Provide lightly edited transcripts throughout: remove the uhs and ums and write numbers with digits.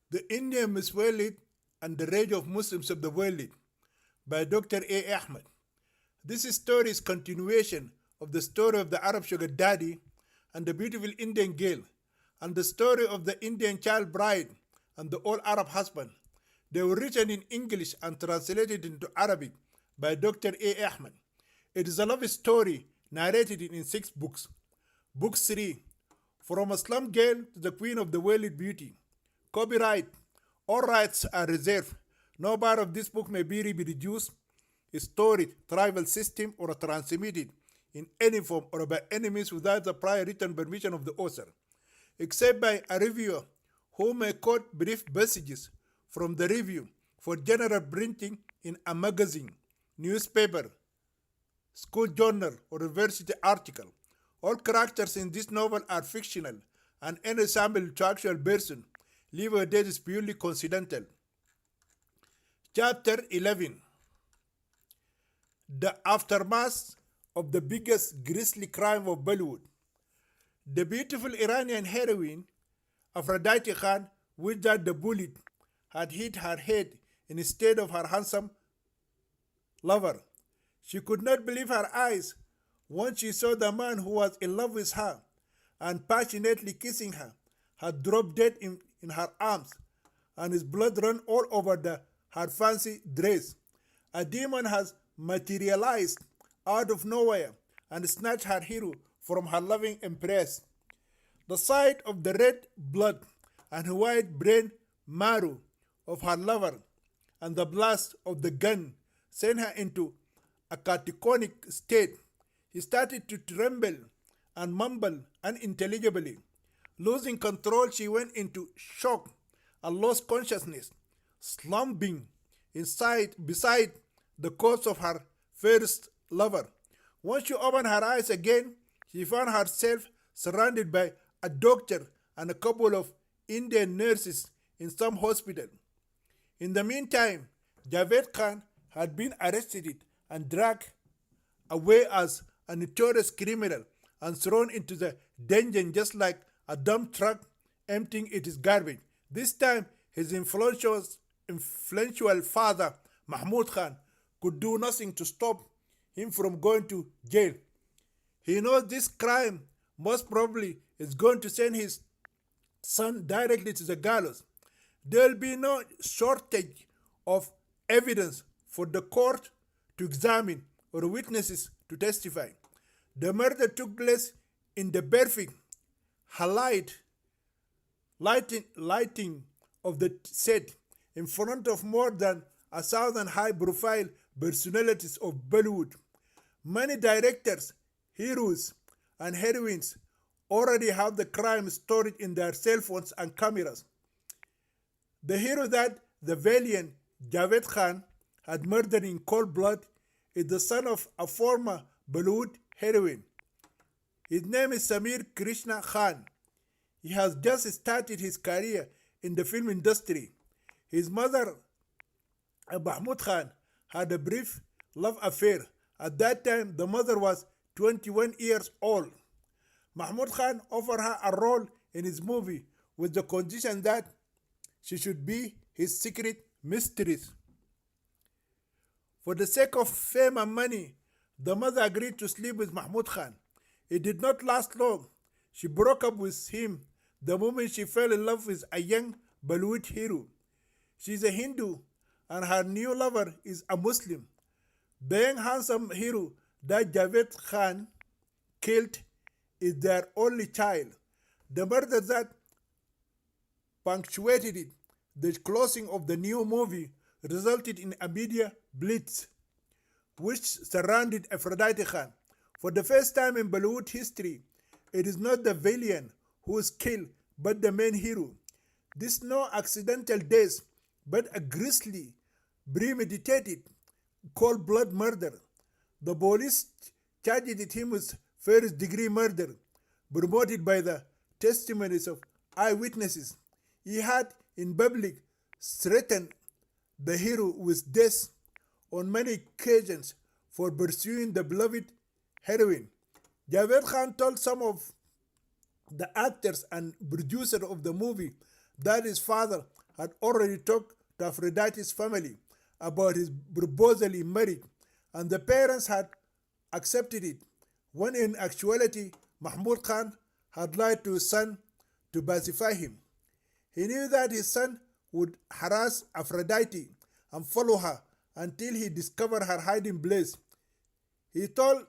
The Indian Muswalid and the Rage of Muslims of the Walid by Dr. A. Ahmed. This story is continuation of the story of the Arab sugar daddy and the beautiful Indian girl, and the story of the Indian child bride and the old Arab husband. They were written in English and translated into Arabic by Dr. A. Ahmed. It is a love story narrated in 6 books. Book 3, From a Slum Girl to the Queen of the World Beauty. Copyright. All rights are reserved. No part of this book may be reproduced, stored, travel system, or transmitted in any form or by any means without the prior written permission of the author, except by a reviewer who may quote brief passages from the review for general printing in a magazine, newspaper, school journal, or university article. All characters in this novel are fictional, and any sample to actual person, live or dead, is purely coincidental. Chapter 11. The aftermath of the biggest grisly crime of Bollywood. The beautiful Iranian heroine, Aphrodite Khan, wished that the bullet had hit her head instead of her handsome lover. She could not believe her eyes once she saw the man who was in love with her and passionately kissing her had dropped dead in her arms, and his blood ran all over her fancy dress. A demon has materialized out of nowhere and snatched her hero from her loving embrace. The sight of the red blood and white brain marrow of her lover and the blast of the gun sent her into a catatonic state. She started to tremble and mumble unintelligibly. Losing control, she went into shock and lost consciousness, slumping beside the corpse of her first lover. Once she opened her eyes again, she found herself surrounded by a doctor and a couple of Indian nurses in some hospital. In the meantime, Javed Khan had been arrested and dragged away as a notorious criminal and thrown into the dungeon just like a dump truck emptying its garbage. This time, his influential father, Mahmud Khan, could do nothing to stop him from going to jail. He knows this crime most probably is going to send his son directly to the gallows. There will be no shortage of evidence for the court to examine or witnesses to testify. The murder took place in the perfect lighting of the set in front of more than 1,000 high-profile personalities of Bollywood. Many directors, heroes, and heroines already have the crime stored in their cell phones and cameras. The hero that the valiant Javed Khan had murdered in cold blood is the son of a former Bollywood heroine. His name is Samir Krishna Khan. He has just started his career in the film industry. His mother, Mahmud Khan, had a brief love affair. At that time, the mother was 21 years old. Mahmud Khan offered her a role in his movie with the condition that she should be his secret mistress. For the sake of fame and money, the mother agreed to sleep with Mahmud Khan. It did not last long. She broke up with him the moment she fell in love with a young Bollywood hero. She is a Hindu and her new lover is a Muslim. The young handsome hero that Javed Khan killed is their only child. The murder that punctuated the closing of the new movie resulted in a media blitz which surrounded Aphrodite Khan. For the first time in Bollywood history, it is not the villain who is killed, but the main hero. This is no accidental death, but a grisly, premeditated, cold-blood murder. The police charged him with first-degree murder, promoted by the testimonies of eyewitnesses. He had, in public, threatened the hero with death on many occasions for pursuing the beloved heroine. Javed Khan told some of the actors and producer of the movie that his father had already talked to Aphrodite's family about his proposal in marriage, and the parents had accepted it, when in actuality Mahmud Khan had lied to his son to pacify him. He knew that his son would harass Aphrodite and follow her until he discovered her hiding place. He told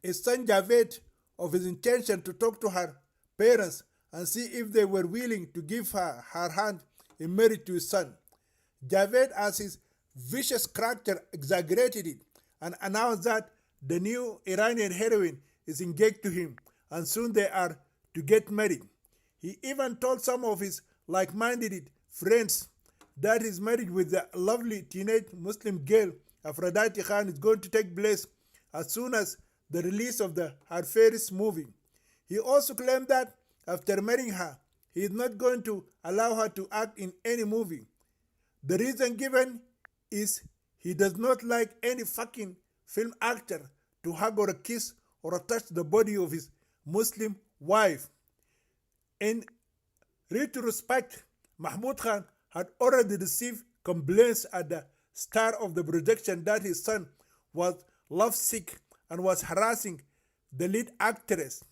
his son Javed of his intention to talk to her parents and see if they were willing to give her her hand in marriage to his son. Javed, as his vicious character, exaggerated it and announced that the new Iranian heroine is engaged to him and soon they are to get married. He even told some of his like-minded friends that his marriage with the lovely teenage Muslim girl Aphrodite Khan is going to take place as soon as the release of the Harfaris movie. He also claimed that after marrying her, he is not going to allow her to act in any movie. The reason given is he does not like any fucking film actor to hug or kiss or touch the body of his Muslim wife. In retrospect, Mahmud Khan had already received complaints at the start of the production that his son was lovesick and was harassing the lead actress,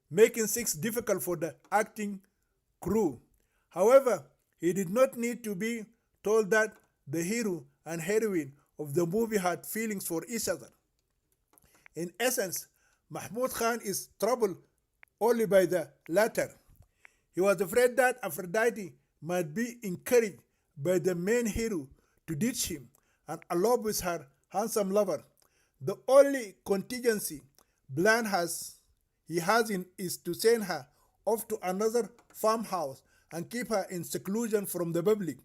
making things difficult for the acting crew. However, he did not need to be told that the hero and heroine of the movie had feelings for each other. In essence, Mahmud Khan is troubled only by the latter. He was afraid that Aphrodite might be encouraged by the main hero to ditch him and elope with her handsome lover. The only contingency plan he has is to send her off to another farmhouse and keep her in seclusion from the public.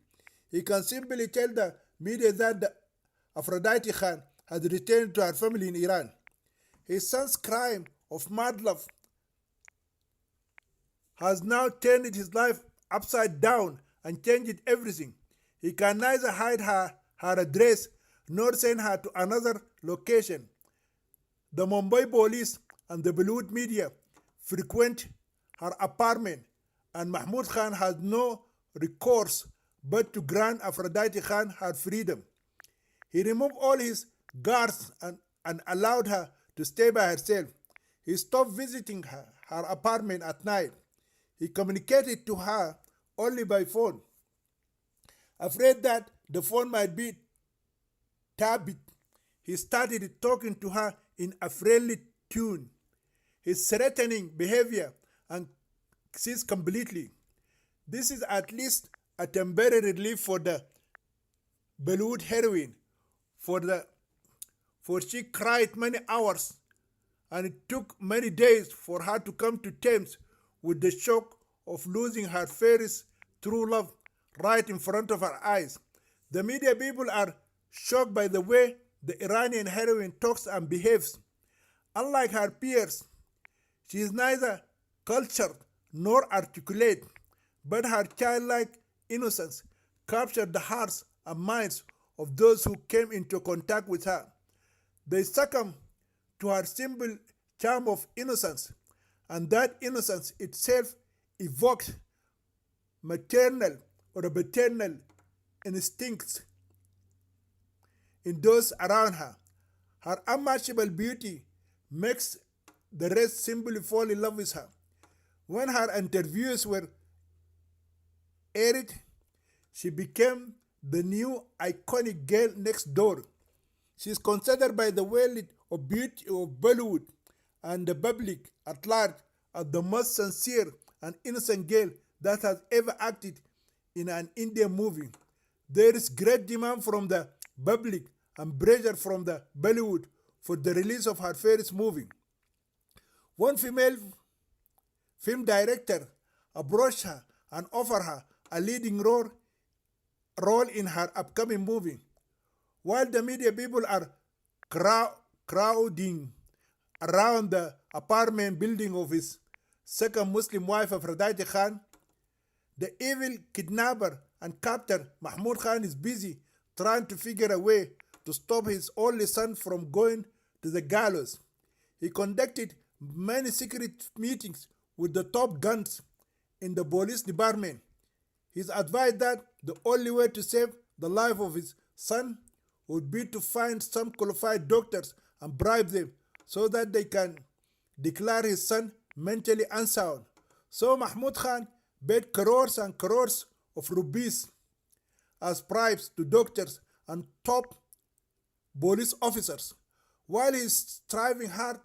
He can simply tell the media that the Aphrodite Khan has returned to her family in Iran. His son's crime of mad love has now turned his life upside down and changed everything. He can neither hide her address nor send her to another location. The Mumbai police and the Bollywood media frequent her apartment, and Mahmud Khan has no recourse but to grant Aphrodite Khan her freedom. He removed all his guards and allowed her to stay by herself. He stopped visiting her apartment at night. He communicated to her only by phone. Afraid that the phone might be tapped, he started talking to her in a friendly tune. His threatening behavior and ceased completely. This is at least a temporary relief for the Bollywood heroine, for she cried many hours, and it took many days for her to come to terms with the shock of losing her fairest true love right in front of her eyes. The media people are shocked by the way the Iranian heroine talks and behaves. Unlike her peers, she is neither cultured nor articulate, but her childlike innocence captured the hearts and minds of those who came into contact with her. They succumbed to her simple charm of innocence, and that innocence itself evoked maternal or paternal instincts in those around her. Her unmatchable beauty makes the rest simply fall in love with her. When her interviews were aired, she became the new iconic girl next door. She is considered by the world of beauty of Bollywood and the public at large as the most sincere and innocent girl that has ever acted in an Indian movie. There is great demand from the public and pressure from the Bollywood for the release of her first movie. One female film director approached her and offered her a leading role in her upcoming movie. While the media people are crowding around the apartment building of his second Muslim wife Aphrodite Khan, the evil kidnapper and captor Mahmud Khan is busy trying to figure a way to stop his only son from going to the gallows. He conducted many secret meetings with the top guns in the police department. He's advised that the only way to save the life of his son would be to find some qualified doctors and bribe them so that they can declare his son mentally unsound. So Mahmud Khan paid crores and crores of rupees as bribes to doctors and top police officers. While he's striving hard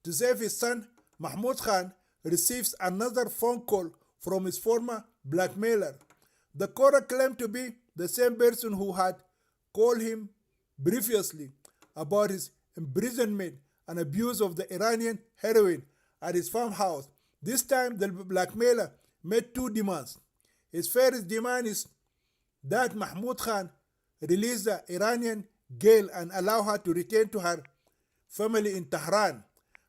to save his son, Mahmud Khan receives another phone call from his former blackmailer. The caller claimed to be the same person who had called him previously about his imprisonment and abuse of the Iranian heroin at his farmhouse. This time, the blackmailer made two demands. His first demand is that Mahmud Khan release the Iranian girl and allow her to return to her family in Tehran.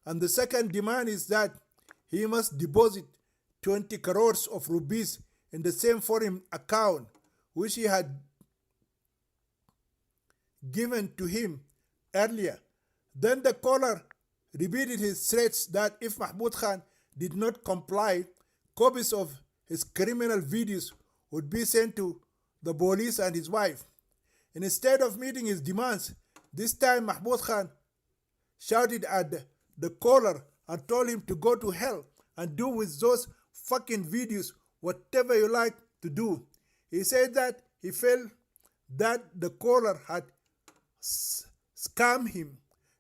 And the second demand is that he must deposit 20 crores of rupees in the same foreign account which he had given to him earlier. Then the caller repeated his threats that if Mahmud Khan did not comply, copies of his criminal videos would be sent to the police and his wife. And instead of meeting his demands, this time Mahmud Khan shouted at the caller and told him to go to hell and do with those fucking videos whatever you like to do. He said that he felt that the caller had scammed him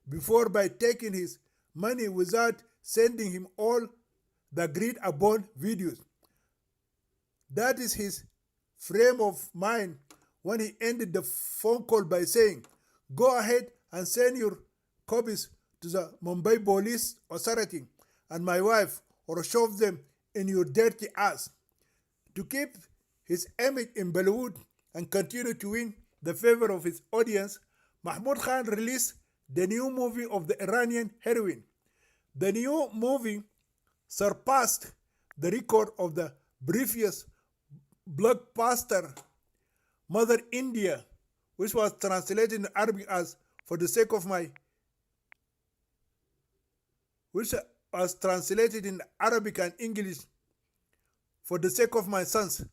before by taking his money without sending him all the agreed upon videos. That is his frame of mind when he ended the phone call by saying, "Go ahead and send your copies to the Mumbai Police Authority and my wife, or shove them in your dirty ass." To keep his image in Bollywood and continue to win the favor of his audience, Mahmud Khan released the new movie of the Iranian heroine. The new movie surpassed the record of the previous blockbuster Mother India, which was translated in Arabic as "For the sake of my," which was translated in Arabic and English, "For the sake of my sons."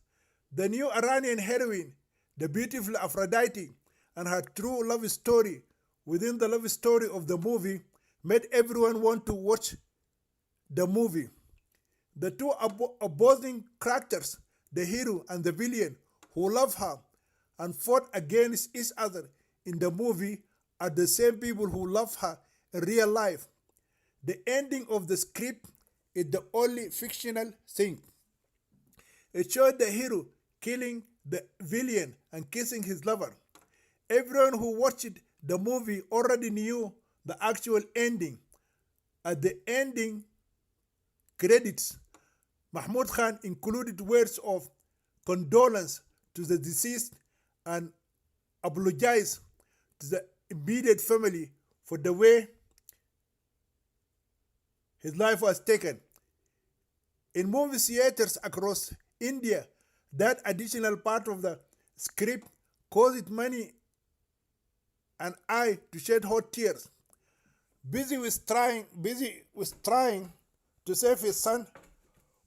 The new Iranian heroine, the beautiful Aphrodite, and her true love story within the love story of the movie made everyone want to watch the movie. The two opposing characters, the hero and the villain, who love her and fought against each other in the movie, are the same people who love her in real life. The ending of the script is the only fictional thing. It showed the hero killing the villain and kissing his lover. Everyone who watched the movie already knew the actual ending. At the ending credits, Mahmud Khan included words of condolence to the deceased and apologized to the immediate family for the way his life was taken. In movie theaters across India, that additional part of the script caused many and I to shed hot tears. Busy with trying to save his son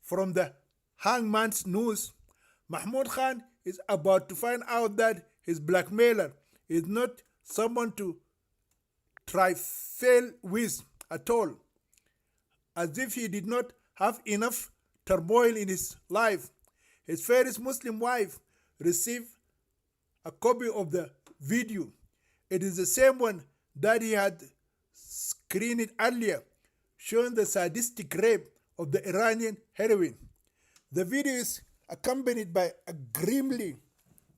from the hangman's noose, Mahmud Khan is about to find out that his blackmailer is not someone to trifle with at all, as if he did not have enough turmoil in his life. His first Muslim wife received a copy of the video. It is the same one that he had screened earlier, showing the sadistic rape of the Iranian heroine. The video is accompanied by a grimly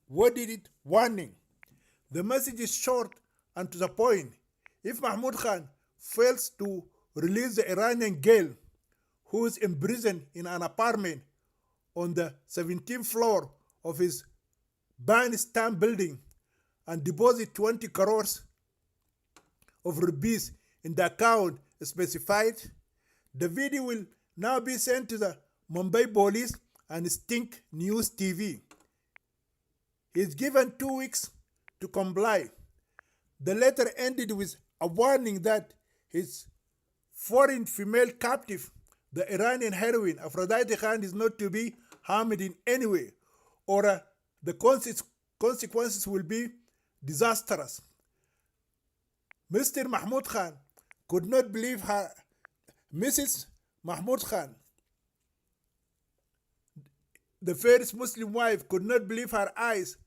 worded warning. The message is short and to the point. If Mahmud Khan fails to release the Iranian girl who is imprisoned in an apartment on the 17th floor of his bandstand building and deposit 20 crores of rupees in the account specified, the video will now be sent to the Mumbai police and Stink News TV. He is given 2 weeks to comply. The letter ended with a warning that his foreign female captive, the Iranian heroine Aphrodite Khan, is not to be harmed in any way. or the consequences will be disastrous. Mr. Mahmoud Khan could not believe her. Mrs. Mahmoud Khan, the first Muslim wife, could not believe her eyes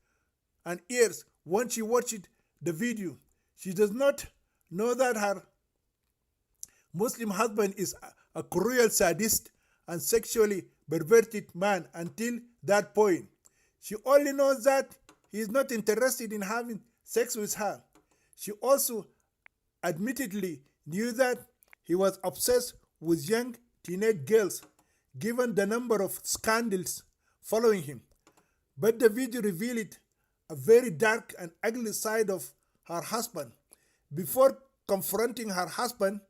and ears when she watched the video. She does not know that her Muslim husband is a cruel sadist and sexually perverted man until that point. She only knows that he is not interested in having sex with her. She also admittedly knew that he was obsessed with young teenage girls, given the number of scandals following him. But the video revealed a very dark and ugly side of her husband. Before confronting her husband,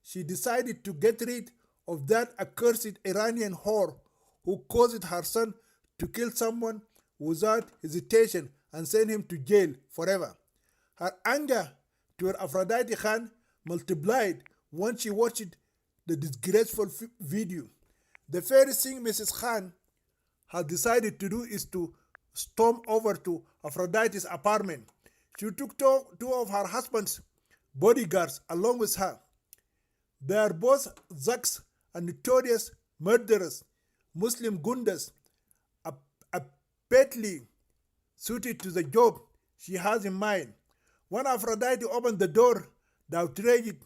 she decided to get rid of that accursed Iranian whore who caused her son to kill someone without hesitation and send him to jail forever. Her anger toward Aphrodite Khan multiplied when she watched the disgraceful video. The first thing Mrs. Khan has decided to do is to storm over to Aphrodite's apartment. She took two of her husband's bodyguards along with her. They are both thugs and notorious murderers, Muslim gundas, aptly suited to the job she has in mind. When Aphrodite opened the door, the outraged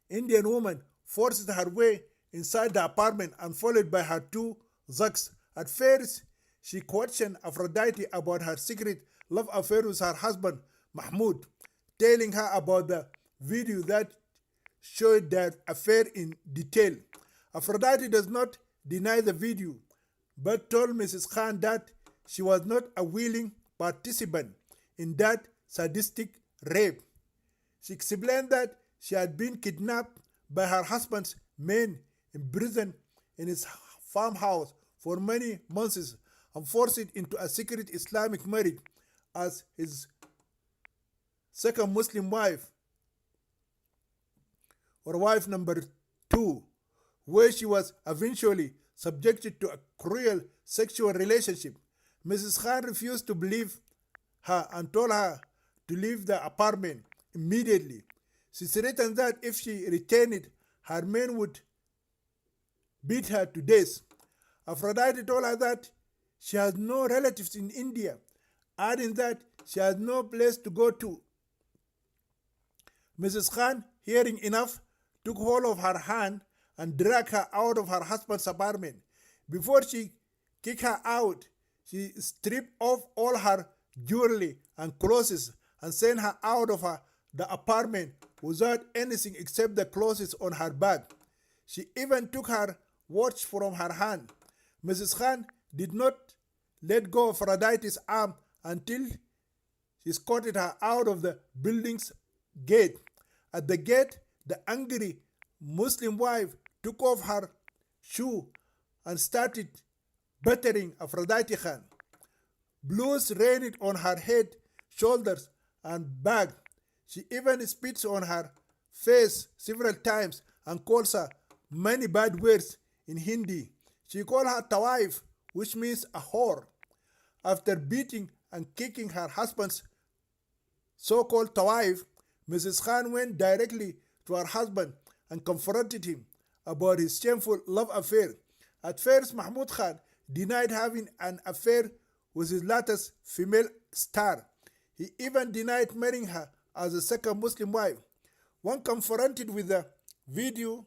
Indian woman forced her way inside the apartment and followed by her two thugs. At first, she questioned Aphrodite about her secret love affair with her husband, Mahmoud, telling her about the video that showed their affair in detail. Aphrodite does not deny the video, but told Mrs. Khan that she was not a willing participant in that sadistic rape. She explained that she had been kidnapped by her husband's men, imprisoned in his farmhouse for many months, and forced into a secret Islamic marriage as his second Muslim wife, or wife number 2, where she was eventually subjected to a cruel sexual relationship. Mrs. Khan refused to believe her and told her to leave the apartment immediately. She threatened that if she returned, her men would beat her to death. Aphrodite told her that she has no relatives in India, adding that she has no place to go to. Mrs. Khan, hearing enough, took hold of her hand and dragged her out of her husband's apartment. Before she kicked her out, she stripped off all her jewelry and clothes and sent her out of the apartment without anything except the clothes on her back. She even took her watch from her hand. Mrs. Khan did not let go of Aphrodite's arm until she escorted her out of the building's gate. At the gate, the angry Muslim wife took off her shoe and started battering Aphrodite Khan. Blows rained on her head, shoulders, and back. She even spits on her face several times and calls her many bad words in Hindi. She called her tawaif, which means a whore. After beating and kicking her husband's so-called tawaif, Mrs. Khan went directly to her husband and confronted him about his shameful love affair. At first, Mahmoud Khan denied having an affair with his latest female star. He even denied marrying her as a second Muslim wife. When confronted with the video,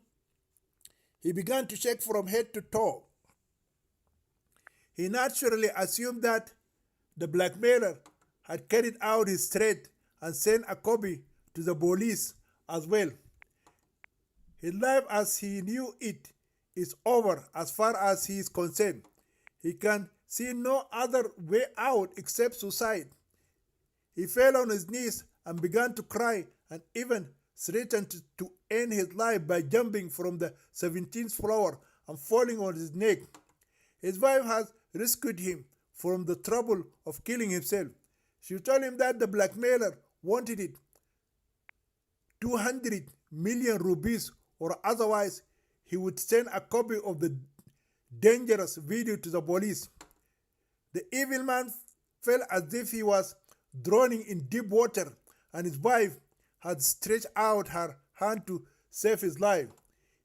he began to shake from head to toe. He naturally assumed that the blackmailer had carried out his threat and sent a copy to the police as well. His life as he knew it is over as far as he is concerned. He can see no other way out except suicide. He fell on his knees and began to cry and even threatened to end his life by jumping from the 17th floor and falling on his neck. His wife has rescued him from the trouble of killing himself. She told him that the blackmailer wanted it 200 million rupees, or otherwise he would send a copy of the dangerous video to the police. The evil man felt as if he was drowning in deep water, and his wife had stretched out her hand to save his life.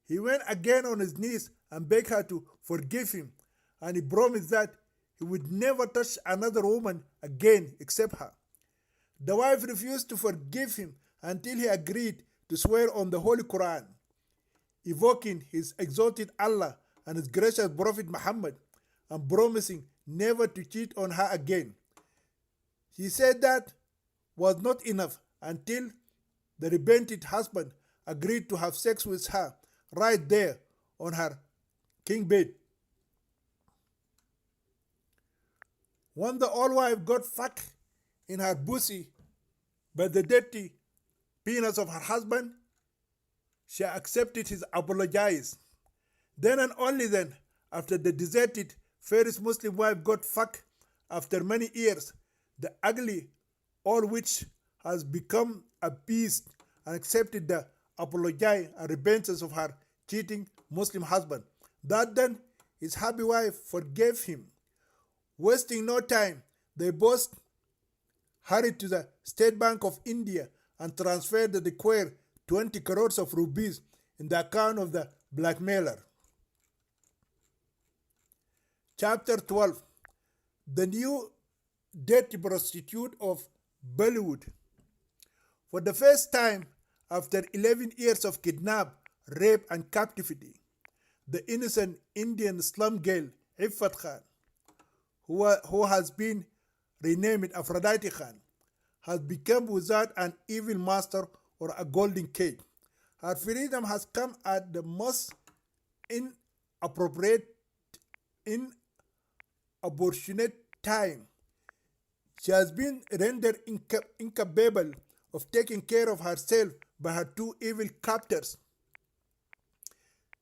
He went again on his knees and begged her to forgive him, and he promised that he would never touch another woman again except her. The wife refused to forgive him until he agreed to swear on the Holy Quran, evoking his exalted Allah and his gracious Prophet Muhammad, and promising never to cheat on her again. She said that was not enough until the repentant husband agreed to have sex with her right there on her king bed. When the old wife got fucked in her pussy by the dirty penis of her husband, she accepted his apologies. Then and only then, after the deserted Ferris Muslim wife got fucked after many years, the ugly old witch has become appeased and accepted the apology and repentance of her cheating Muslim husband. That then, his happy wife forgave him. Wasting no time, they both hurried to the State Bank of India and transferred the required 20 crores of rupees in the account of the blackmailer. Chapter 12. The new dirty prostitute of Bollywood. For the first time, after 11 years of kidnap, rape and captivity, the innocent Indian slum girl Iffat Khan, who has been renamed Aphrodite Khan, has become without an evil master or a golden cage. Her freedom has come at the most inappropriate, inopportune time. She has been rendered incapable of taking care of herself by her two evil captors.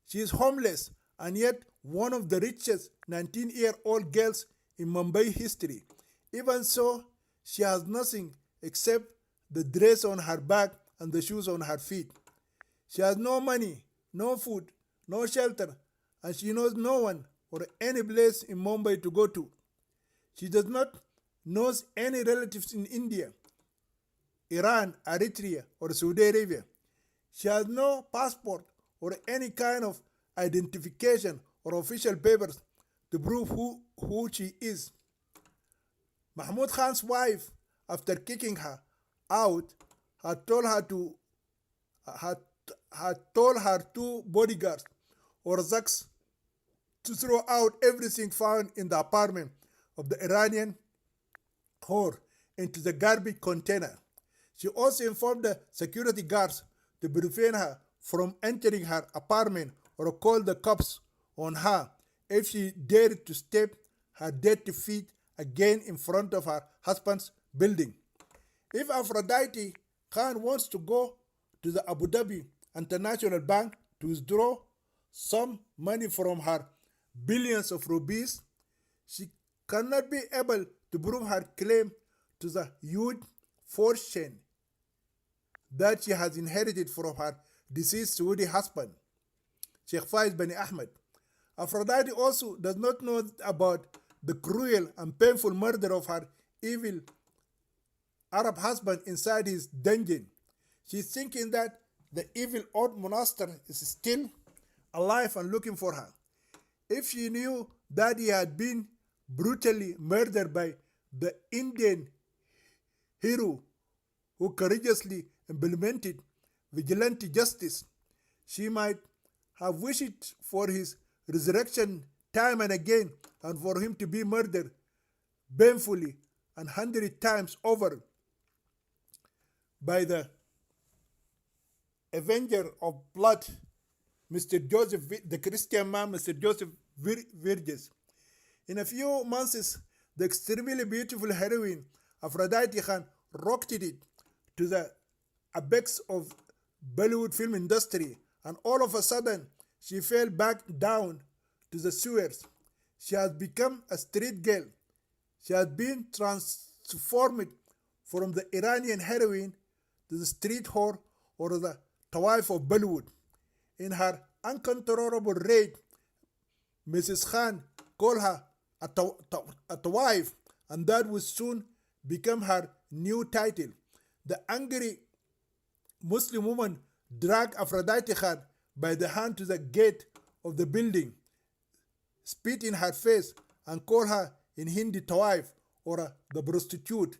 She is homeless and yet one of the richest 19-year-old girls in Mumbai history. Even so, she has nothing except the dress on her back and the shoes on her feet. She has no money, no food, no shelter, and she knows no one or any place in Mumbai to go to. She does not know any relatives in India, Iran, Eritrea, or Saudi Arabia. She has no passport or any kind of identification or official papers to prove who she is. Mahmud Khan's wife, after kicking her out, had told her two bodyguards or Zaks to throw out everything found in the apartment of the Iranian whore into the garbage container. She also informed the security guards to prevent her from entering her apartment or call the cops on her if she dared to step her dirty feet again in front of her husband's building. If Aphrodite Khan wants to go to the Abu Dhabi International Bank to withdraw some money from her billions of rupees, she cannot be able to prove her claim to the huge fortune that she has inherited from her deceased Saudi husband, Sheikh Faiz bin Ahmed. Aphrodite also does not know about the cruel and painful murder of her evil Arab husband inside his dungeon. She is thinking that the evil old monster is still alive and looking for her. If she knew that he had been brutally murdered by the Indian hero who courageously implemented vigilante justice, she might have wished for his resurrection time and again, and for him to be murdered painfully and 100 times over by the avenger of blood, Mr. Joseph, the Christian man, Mr. Joseph Virgis. In a few months, the extremely beautiful heroine Aphrodite Khan rocketed it to the apex of Bollywood film industry, and all of a sudden she fell back down to the sewers. She has become a street girl. She has been transformed from the Iranian heroine to the street whore or the wife of Bollywood. In her uncontrollable rage, Mrs. Khan called her a Tawaif, and that would soon become her new title. The angry Muslim woman dragged Aphrodite Khan by the hand to the gate of the building, spit in her face, and called her in Hindi Tawaif, or the prostitute.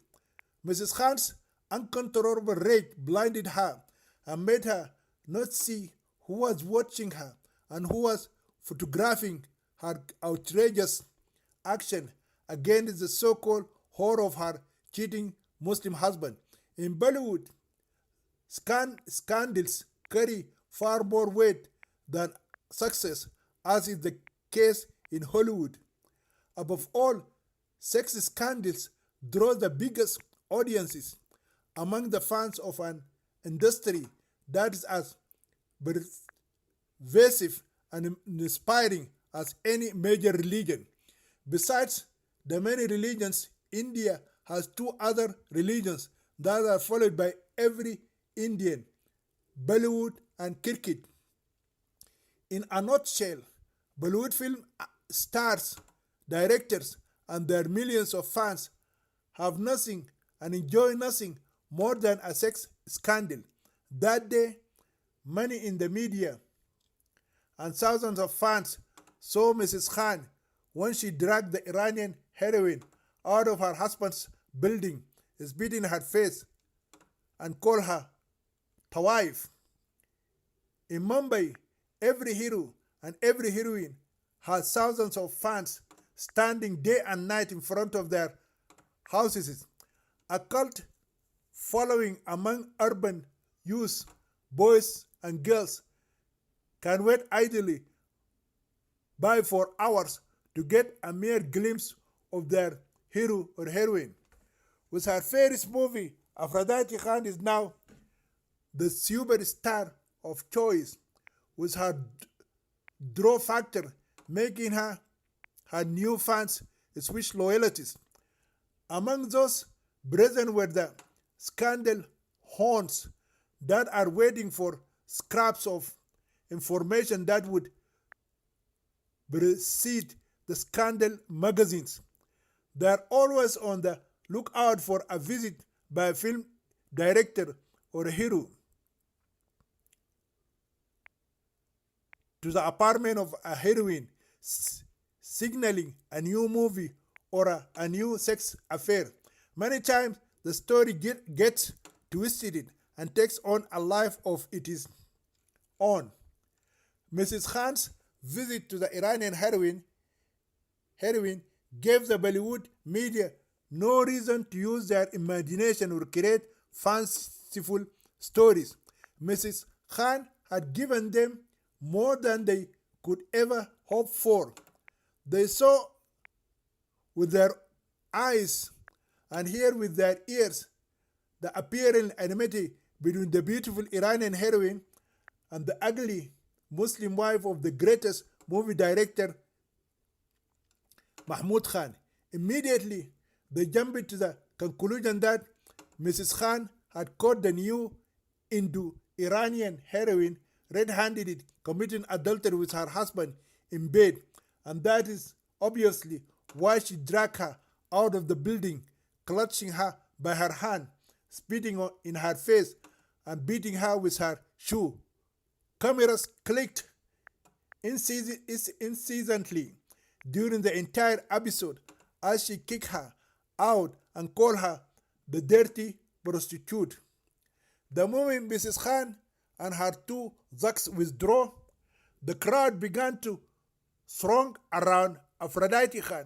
Mrs. Khan's uncontrollable rage blinded her and made her not see who was watching her and who was photographing her outrageous action against the so-called whore of her cheating Muslim husband. In Bollywood, scandals carry far more weight than success, as is the case in Hollywood. Above all, sex scandals draw the biggest audiences among the fans of an industry that is as pervasive and inspiring as any major religion. Besides the many religions, India has two other religions that are followed by every Indian: Bollywood and cricket. In a nutshell, Bollywood film stars, directors, and their millions of fans have nothing and enjoy nothing more than a sex scandal. That day, many in the media and thousands of fans saw Mrs. Khan when she dragged the Iranian heroine out of her husband's building, spit in her face, and called her Tawaif. In Mumbai, every hero and every heroine has thousands of fans standing day and night in front of their houses. A cult following among urban youth, boys and girls, can wait idly by for hours to get a mere glimpse of their hero or heroine. With her famous movie, Aphrodite Khan is now the superstar of choice, with her draw factor making her new fans switch loyalties. Among those present were the scandal hounds that are waiting for scraps of information that would precede the scandal magazines. They are always on the lookout for a visit by a film director or a hero to the apartment of a heroine, signaling a new movie or a new sex affair. Many times the story gets twisted and takes on a life of its own. Mrs. Khan's visit to the Iranian heroine gave the Bollywood media no reason to use their imagination or create fanciful stories. Mrs. Khan had given them more than they could ever hope for. They saw with their eyes and hear with their ears the apparent enmity between the beautiful Iranian heroine and the ugly Muslim wife of the greatest movie director, Mahmoud Khan. Immediately, they jumped to the conclusion that Mrs. Khan had caught the new Indo-Iranian heroine red-handed committing adultery with her husband in bed, and that is obviously why she dragged her out of the building, clutching her by her hand, spitting in her face, and beating her with her shoe. Cameras clicked incessantly during the entire episode as she kicked her out and called her the dirty prostitute. The moment Mrs. Khan and her two thugs withdrew, the crowd began to throng around Aphrodite Khan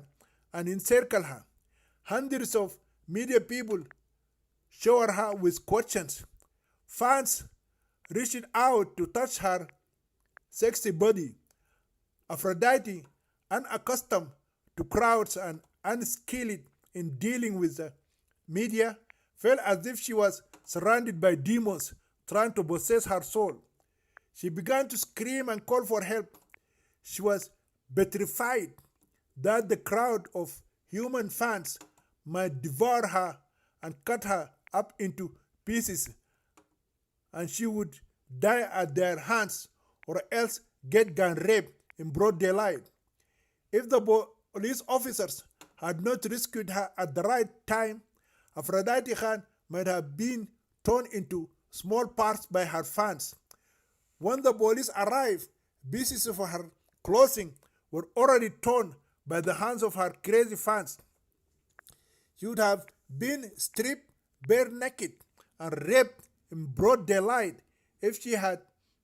and encircle her. Hundreds of media people showered her with questions. Fans reached out to touch her sexy body. Aphrodite, unaccustomed to crowds and unskilled in dealing with the media, felt as if she was surrounded by demons trying to possess her soul. She began to scream and call for help. She was petrified that the crowd of human fans might devour her and cut her up into pieces, and she would die at their hands or else get gang raped in broad daylight. If the police officers had not rescued her at the right time, Aphrodite Khan might have been torn into small parts by her fans. When the police arrived, pieces of her clothing were already torn by the hands of her crazy fans. She would have been stripped bare naked and raped in broad daylight if she had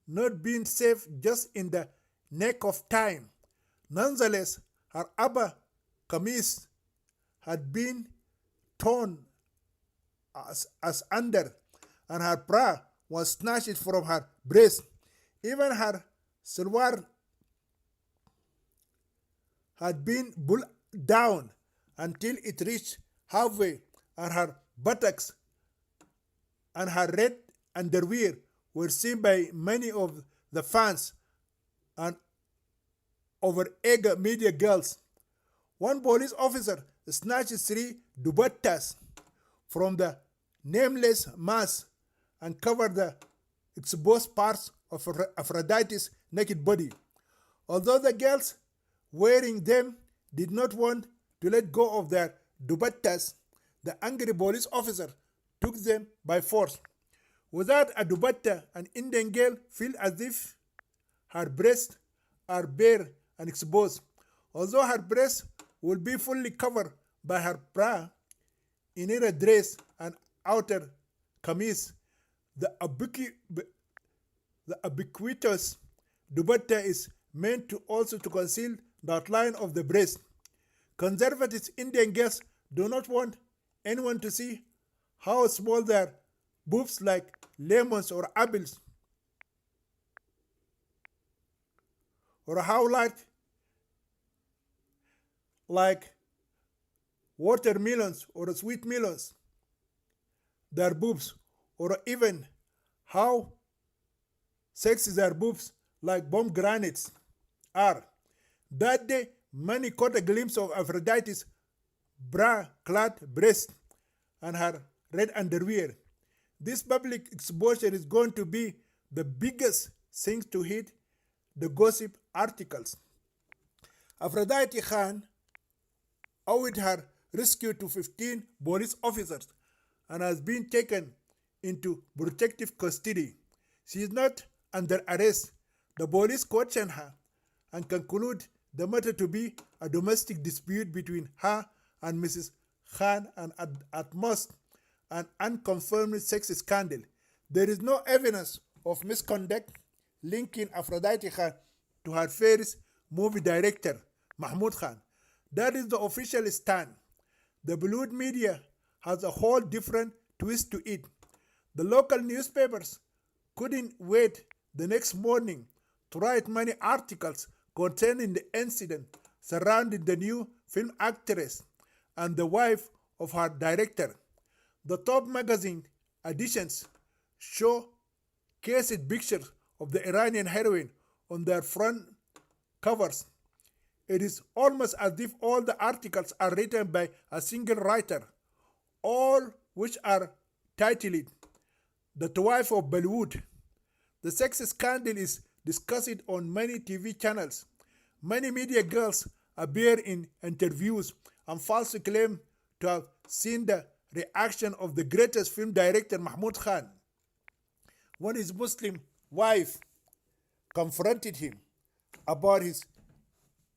not been saved just in the nick of time. Nonetheless, her upper kameez had been torn as under, and her bra was snatched from her breast. Even her salwar had been pulled down until it reached halfway, and her buttocks and her red underwear were seen by many of the fans and over-eager media girls. One police officer snatched 3 dupattas from the nameless mass and covered the exposed parts of Aphrodite's naked body. Although the girls wearing them did not want to let go of their dupattas, the angry police officer took them by force. Without a dupatta, an Indian girl feels as if her breasts are bare and exposed. Although her breasts will be fully covered by her bra, inner dress, and outer kameez, the ubiquitous dupatta is meant to also to conceal the outline of the breast. Conservative Indian girls do not want anyone to see how small their boobs like lemons or apples, or how light like watermelons or sweet melons their boobs, or even how sexy their boobs like pomegranates are. That day, many caught a glimpse of Aphrodite's bra-clad breast and her red underwear. This public exposure is going to be the biggest thing to hit the gossip articles. Aphrodite Khan owed her rescue to 15 police officers and has been taken into protective custody. She is not under arrest. The police question her and conclude the matter to be a domestic dispute between her and Mrs. Khan, and at most an unconfirmed sex scandal. There is no evidence of misconduct linking Aphrodite Khan to her first movie director, Mahmoud Khan. That is the official stand. The Bollywood media has a whole different twist to it. The local newspapers couldn't wait the next morning to write many articles concerning the incident surrounding the new film actress and the wife of her director. The top magazine editions show cased pictures of the Iranian heroine on their front covers. It is almost as if all the articles are written by a single writer, all which are titled The Wife of Bollywood. The sex scandal is discussed on many TV channels. Many media girls appear in interviews and falsely claim to have seen the reaction of the greatest film director Mahmoud Khan when his Muslim wife confronted him about his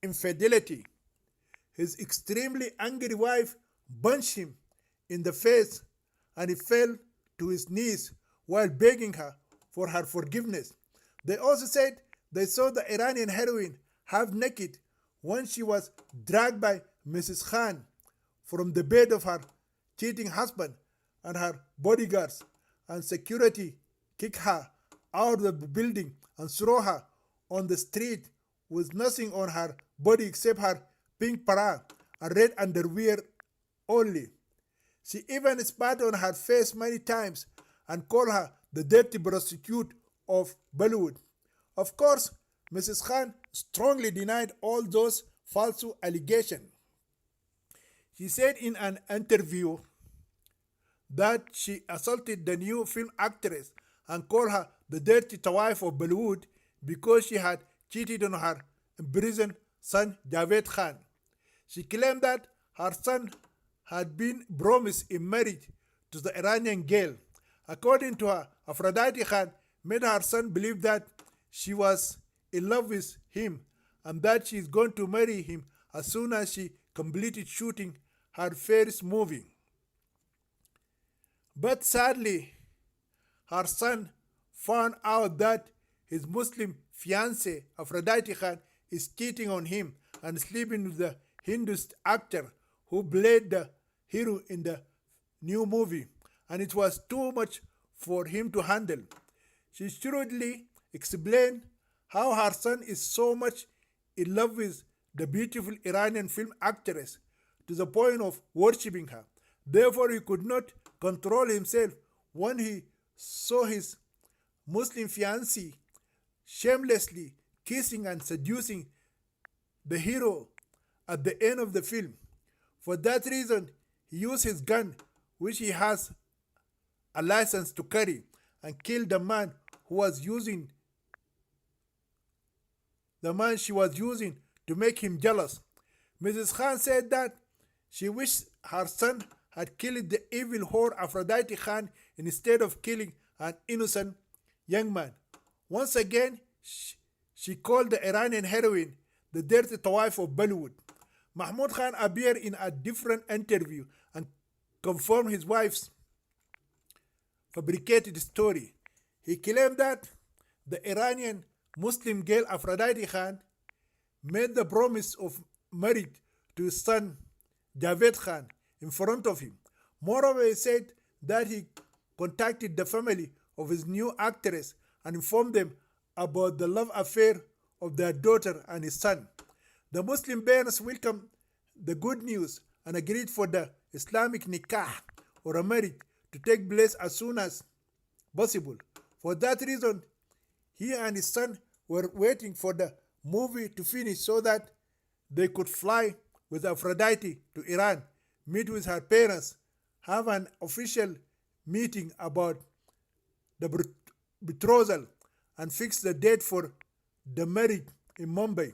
infidelity. His extremely angry wife punched him in the face and he fell to his knees while begging her for her forgiveness. They also said they saw the Iranian heroine half naked when she was dragged by Mrs. Khan from the bed of her cheating husband, and her bodyguards and security kicked her out of the building and threw her on the street with nothing on her body except her pink bra and red underwear only. She even spat on her face many times and called her the dirty prostitute of Bollywood. Of course, Mrs. Khan strongly denied all those false allegations. She said in an interview that she assaulted the new film actress and called her the dirty wife of Bollywood because she had cheated on her imprisoned son Javed Khan. She claimed that her son had been promised in marriage to the Iranian girl. According to her, Aphrodite Khan made her son believe that she was in love with him and that she is going to marry him as soon as she completed shooting her first movie. But sadly, her son found out that his Muslim fiancée Aphrodite Khan is cheating on him and sleeping with the Hindu actor who played the hero in the new movie, and it was too much for him to handle. She shrewdly explained how her son is so much in love with the beautiful Iranian film actress to the point of worshipping her. Therefore, he could not control himself when he saw his Muslim fiancée shamelessly kissing and seducing the hero at the end of the film. For that reason, he used his gun, which he has a license to carry, and killed the man who was using the man she was using to make him jealous. Mrs. Khan said that she wished her son had killed the evil whore Aphrodite Khan instead of killing an innocent young man. Once again, she called the Iranian heroine the dirty wife of Bollywood. Mahmoud Khan appeared in a different interview and confirmed his wife's fabricated story. He claimed that the Iranian Muslim girl Aphrodite Khan made the promise of marriage to his son Javed Khan in front of him. Moreover, he said that he contacted the family of his new actress and informed them about the love affair of their daughter and his son. The Muslim parents welcomed the good news and agreed for the Islamic nikah, or a marriage, to take place as soon as possible. For that reason, he and his son were waiting for the movie to finish so that they could fly with Aphrodite to Iran, meet with her parents, have an official meeting about the betrothal, and fix the date for the marriage in Mumbai.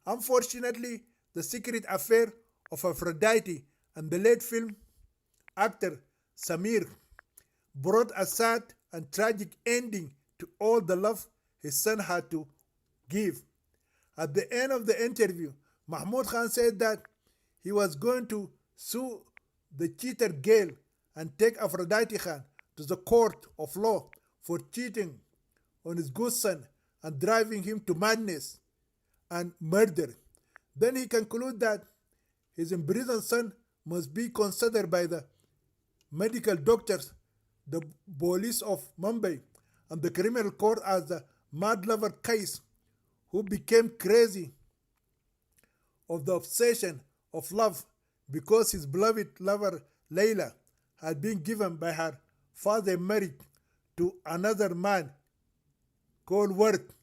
Unfortunately, the secret affair of Aphrodite and the late film actor Samir brought a sad and tragic ending to all the love his son had to give. At the end of the interview, Mahmoud Khan said that he was going to sue the cheater girl and take Aphrodite Khan to the court of law for cheating on his good son and driving him to madness and murder. Then he concluded that his imprisoned son must be considered by the medical doctors, the police of Mumbai, and the criminal court as the mad lover case who became crazy of the obsession of love because his beloved lover Layla had been given by her father married to another man called Worth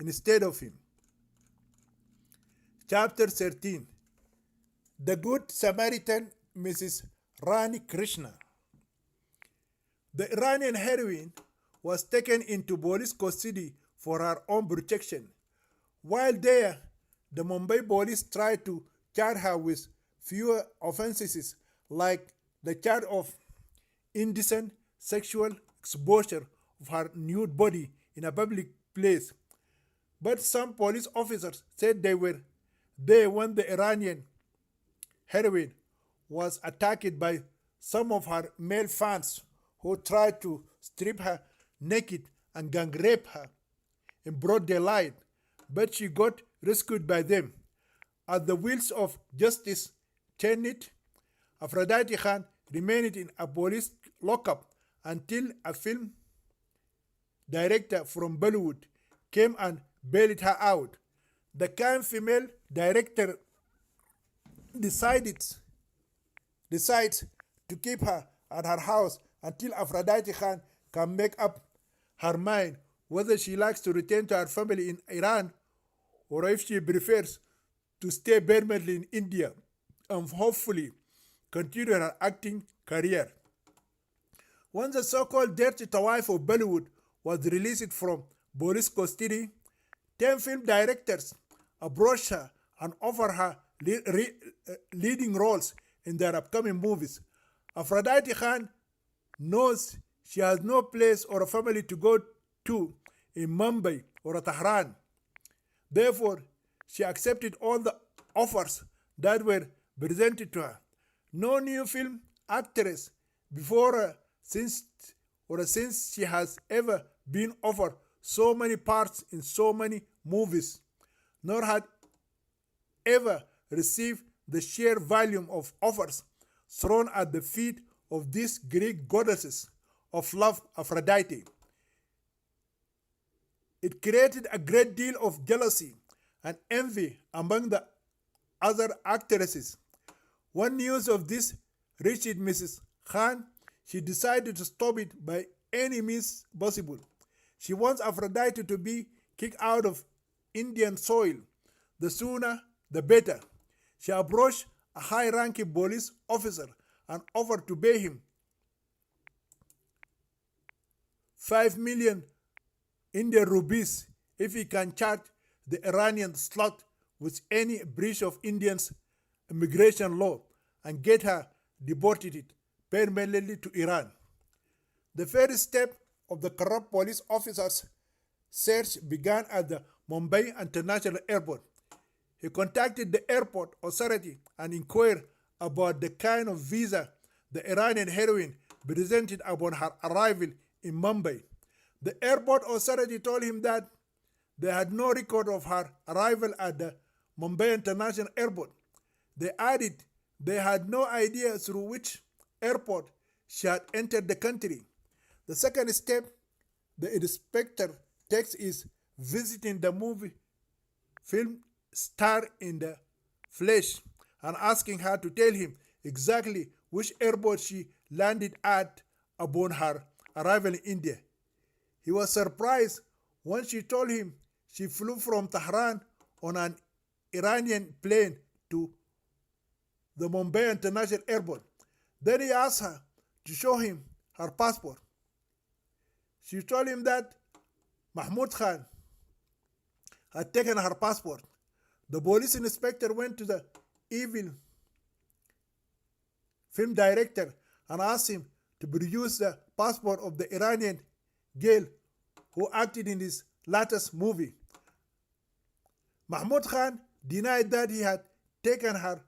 instead of him. Chapter 13. The Good Samaritan, Mrs. Rani Krishna. The Iranian heroine was taken into police custody for her own protection. While there, the Mumbai police tried to charge her with fewer offenses like the charge of indecent sexual exposure of her nude body in a public place. But some police officers said they were there when the Iranian heroine was attacked by some of her male fans who tried to strip her naked and gang rape her in broad daylight, but she got rescued by them. As the wheels of justice turned, Aphrodite Khan remained in a police lockup until a film director from Bollywood came and bailed her out. The kind female director decides to keep her at her house until Aphrodite Khan can make up her mind whether she likes to return to her family in Iran or if she prefers to stay permanently in India and hopefully continue her acting career. When the so-called dirty wife of Bollywood was released from police custody, 10 film directors approached her and offered her leading roles in their upcoming movies. Aphrodite Khan knows she has no place or a family to go to in Mumbai or Tehran. Therefore, she accepted all the offers that were presented to her. No new film actress before her since she has ever been offered so many parts in so many movies, nor had ever received the sheer volume of offers thrown at the feet of these Greek goddesses of love, Aphrodite. It created a great deal of jealousy and envy among the other actresses. When news of this reached Mrs. Khan, she decided to stop it by any means possible. She wants Aphrodite to be kicked out of Indian soil. The sooner, the better. She approached a high-ranking police officer and offered to pay him 5 million Indian rupees if he can charge the Iranian slut with any breach of Indians' immigration law and get her deported permanently to Iran. The first step of the corrupt police officer's search began at the Mumbai International Airport. He contacted the airport authority and inquired about the kind of visa the Iranian heroine presented upon her arrival in Mumbai. The airport authority told him that they had no record of her arrival at the Mumbai International Airport. They added they had no idea through which airport she had entered the country. The second step the inspector takes is visiting the movie film star in the flesh and asking her to tell him exactly which airport she landed at upon her arrival in India. He was surprised when she told him she flew from Tehran on an Iranian plane to the Mumbai International Airport. Then he asked her to show him her passport. She told him that Mahmoud Khan had taken her passport. The police inspector went to the evil film director and asked him to produce the passport of the Iranian girl who acted in his latest movie. Mahmoud Khan denied that he had taken her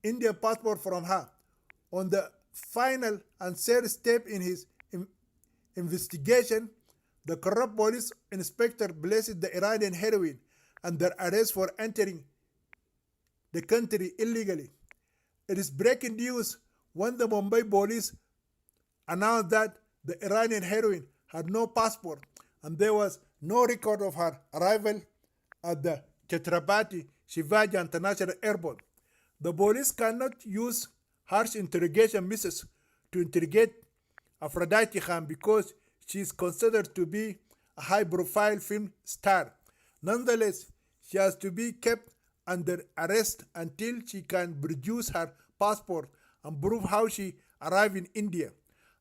Indian passport from her. On the final and third step in his investigation, the corrupt police inspector blessed the Iranian heroine and their arrest for entering the country illegally. It is breaking news when the Mumbai police announced that the Iranian heroine had no passport and there was no record of her arrival at the Chhatrapati Shivaji International Airport. The police cannot use harsh interrogation methods to interrogate Aphrodite Khan because she is considered to be a high-profile film star. Nonetheless, she has to be kept under arrest until she can produce her passport and prove how she arrived in India.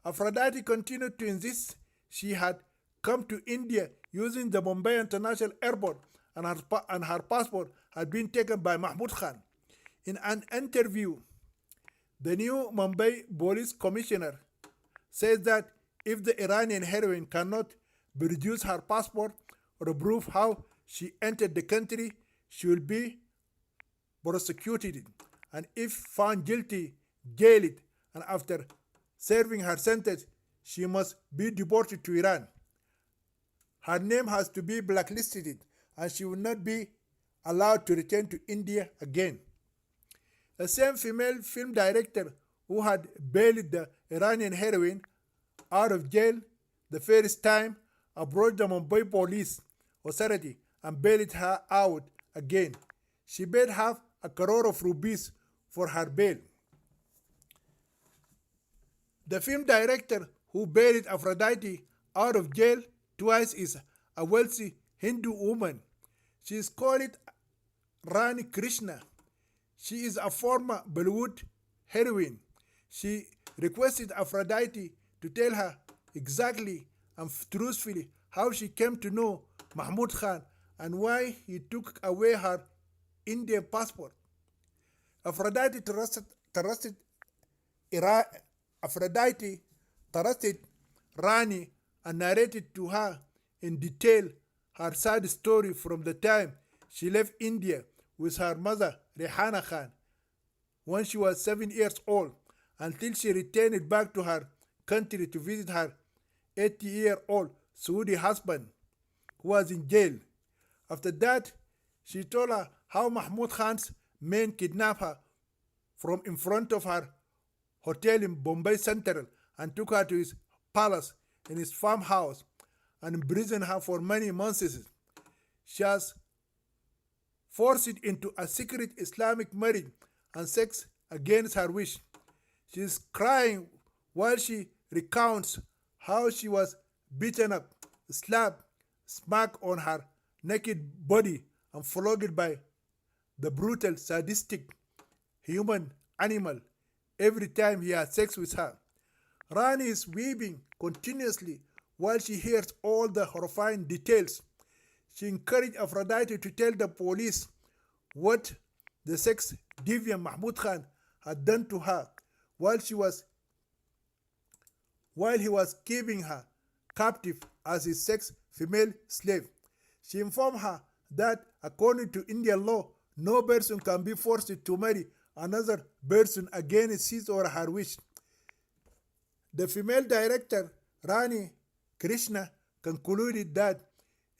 Aphrodite continued to insist she had come to India using the Mumbai International Airport and her passport had been taken by Mahmoud Khan. In an interview, the new Mumbai police commissioner says that if the Iranian heroine cannot produce her passport or prove how she entered the country, she will be prosecuted, and if found guilty, jailed, and after serving her sentence, she must be deported to Iran. Her name has to be blacklisted, and she will not be allowed to return to India again. The same female film director who had bailed the Iranian heroine out of jail the first time approached the Mumbai police authority and bailed her out again. She paid half a crore of rupees for her bail. The film director who bailed Aphrodite out of jail twice is a wealthy Hindu woman. She is called Rani Krishna. She is a former Bollywood heroine. She requested Aphrodite to tell her exactly and truthfully how she came to know Mahmoud Khan and why he took away her Indian passport. Aphrodite trusted Ira- Aphrodite trusted Rani and narrated to her in detail her sad story from the time she left India with her mother Rehana Khan when she was 7 years old until she returned back to her country to visit her 80-year-old Saudi husband who was in jail. After that, she told her how Mahmud Khan's men kidnapped her from in front of her hotel in Bombay Central and took her to his palace in his farmhouse and imprisoned her for many months. She has forced it into a secret Islamic marriage and sex against her wish. She is crying while she recounts how she was beaten up, slapped, smacked on her naked body, and flogged by the brutal, sadistic human animal every time he had sex with her. Rani is weeping continuously while she hears all the horrifying details. She encouraged Aphrodite to tell the police what the sex deviant Mahmud Khan had done to her while he was keeping her captive as his sex female slave. She informed her that according to Indian law, no person can be forced to marry another person against his or her wish. The female director, Rani Krishna, concluded that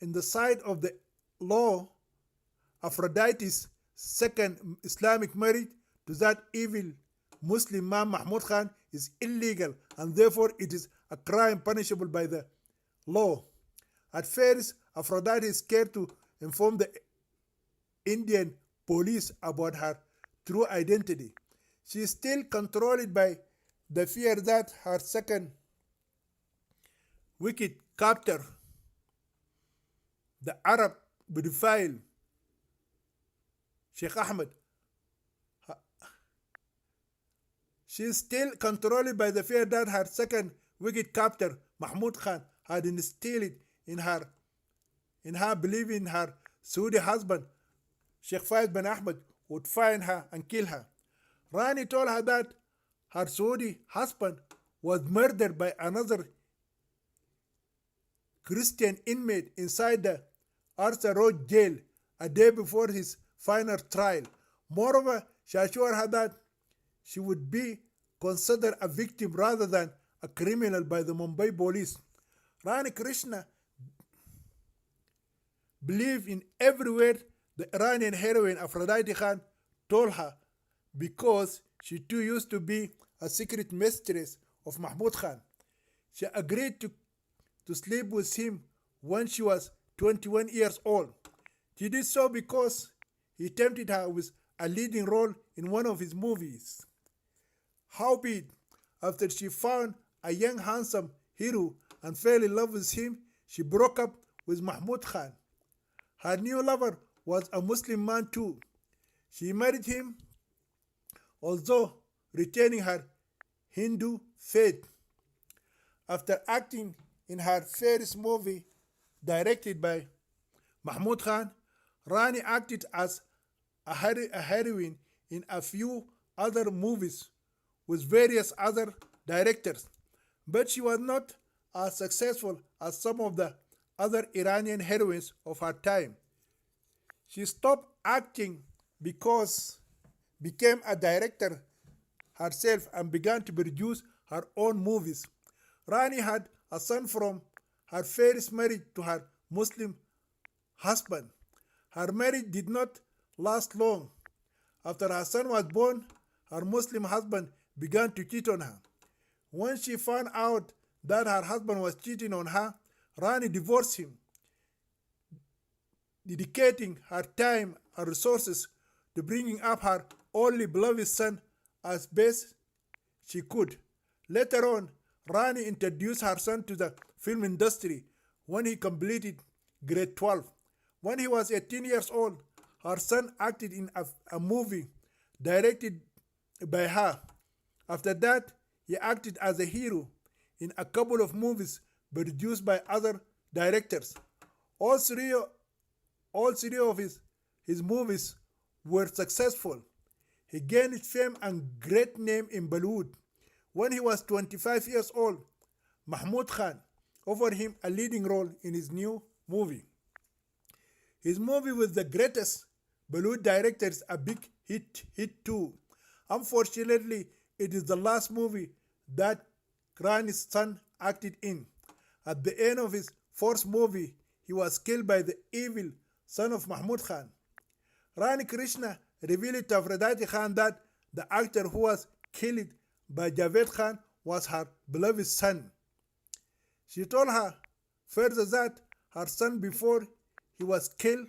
in the sight of the law, Aphrodite's second Islamic marriage to that evil Muslim man Mahmud Khan is illegal and therefore it is a crime punishable by the law. At first, Aphrodite is scared to inform the Indian police about her true identity. She is still controlled by the fear that her second wicked captor, the Arab pedophile Sheikh Ahmed, she is still controlled by the fear that her second wicked captor, Mahmud Khan, had instilled in her believing her Saudi husband, Sheikh Fayed bin Ahmed, would find her and kill her. Rani told her that her Saudi husband was murdered by another Christian inmate inside the Arthur Road jail a day before his final trial. Moreover, she assured her that she would be considered a victim rather than a criminal by the Mumbai police. Rani Krishna believed in every word the Iranian heroine Aphrodite Khan told her because she too used to be a secret mistress of Mahmud Khan. She agreed to sleep with him when she was 21 years old. She did so because he tempted her with a leading role in one of his movies. Howbeit, after she found a young handsome hero and fell in love with him, she broke up with Mahmud Khan. Her new lover was a Muslim man too. She married him, although retaining her Hindu faith. After acting in her first movie, directed by Mahmud Khan, Rani acted as a heroine in a few other movies with various other directors, but she was not as successful as some of the other Iranian heroines of her time. She stopped acting because became a director herself and began to produce her own movies. Rani had a son from her first marriage to her Muslim husband. Her marriage did not last long. After her son was born, her Muslim husband began to cheat on her. When she found out that her husband was cheating on her, Rani divorced him, dedicating her time and resources to bringing up her only beloved son as best she could. Later on, Rani introduced her son to the film industry when he completed grade 12. When he was 18 years old, her son acted in a movie directed by her. After that, he acted as a hero in a couple of movies produced by other directors. All three of his movies were successful. He gained fame and great name in Bollywood. When he was 25 years old, Mahmud Khan offered him a leading role in his new movie. His movie with the greatest Bollywood director is a big hit too. Unfortunately, it is the last movie that Khan's son acted in. At the end of his first movie, he was killed by the evil son of Mahmud Khan. Rani Krishna revealed to Aphrodite Khan that the actor who was killed by Javed Khan was her beloved son. She told her further that her son, before he was killed,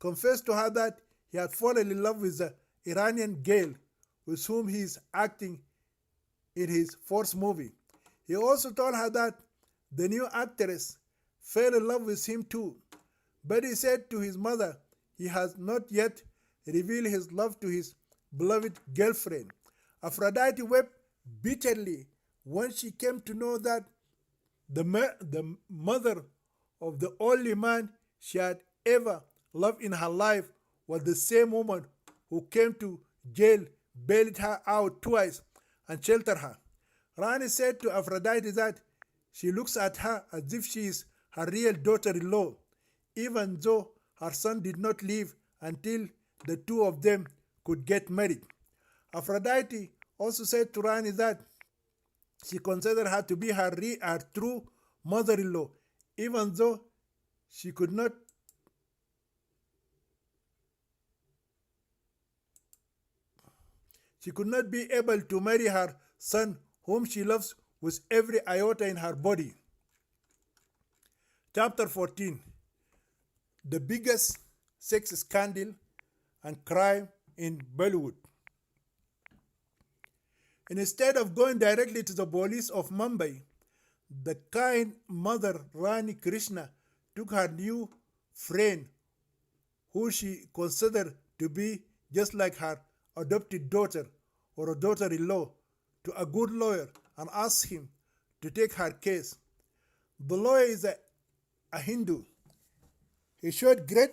confessed to her that he had fallen in love with the Iranian girl with whom he is acting in his first movie. He also told her that the new actress fell in love with him too, but he said to his mother he has not yet revealed his love to his beloved girlfriend. Aphrodite wept bitterly when she came to know that the mother of the only man she had ever loved in her life was the same woman who came to jail, bailed her out twice, and sheltered her. Rani said to Aphrodite that she looks at her as if she is her real daughter-in-law, even though her son did not live until the two of them could get married. Aphrodite also said to Rani that she considered her to be her true mother-in-law, even though she could not be able to marry her son, whom she loves with every iota in her body. Chapter 14. The biggest sex scandal and crime in Bollywood. Instead of going directly to the police of Mumbai, the kind mother Rani Krishna took her new friend, who she considered to be just like her adopted daughter or a daughter-in-law, to a good lawyer and asked him to take her case. The lawyer is a Hindu. He showed great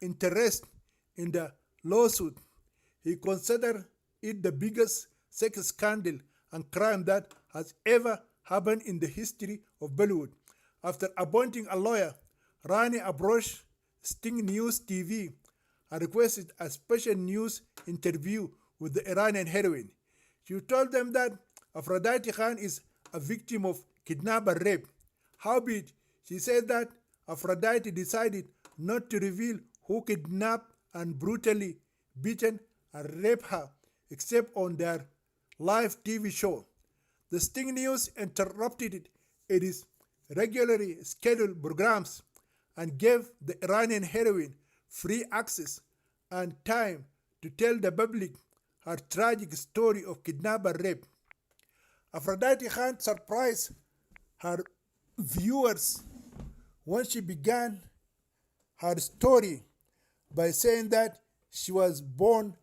interest in the lawsuit. He considered it the biggest sex scandal and crime that has ever happened in the history of Bollywood. After appointing a lawyer, Rani approached Sting News TV and requested a special news interview with the Iranian heroine. She told them that Aphrodite Khan is a victim of kidnap and rape. Howbeit, she said that Aphrodite decided not to reveal who kidnapped and brutally beaten and raped her, except on their live TV show. The Sting News interrupted its regularly scheduled programs and gave the Iranian heroine free access and time to tell the public her tragic story of kidnap and rape. Aphrodite Khan surprised her viewers when she began her story by saying that she was born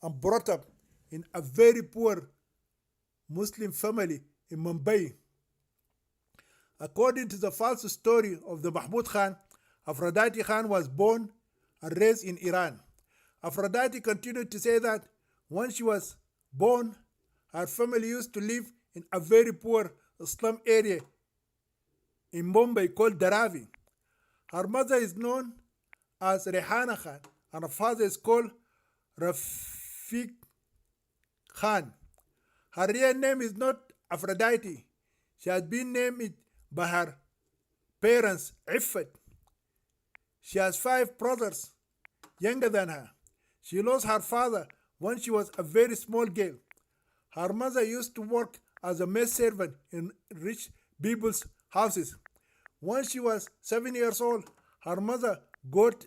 and brought up in a very poor Muslim family in Mumbai. According to the false story of the Mahmud Khan, Aphrodite Khan was born and raised in Iran. Aphrodite continued to say that when she was born, her family used to live in a very poor slum area in Mumbai called Dharavi. Her mother is known as Rehana Khan and her father is called Rafiq Khan. Her real name is not Aphrodite. She has been named by her parents Iffat. She has 5 brothers younger than her. She lost her father when she was a very small girl. Her mother used to work as a maid servant in rich people's houses. When she was 7 years old, her mother got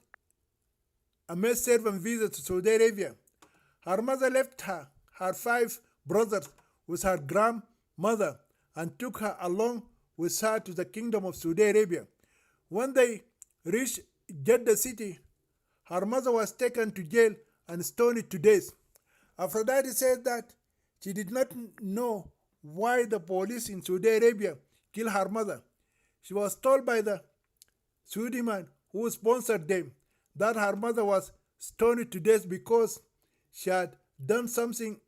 a maid servant visa to Saudi Arabia. Her mother left her 5 brothers with her grandmother and took her along with her to the kingdom of Saudi Arabia. When they reached Jeddah city, her mother was taken to jail and stoned to death. Aphrodite said that she did not know why the police in Saudi Arabia killed her mother. She was told by the Saudi man who sponsored them that her mother was stoned to death because she had done something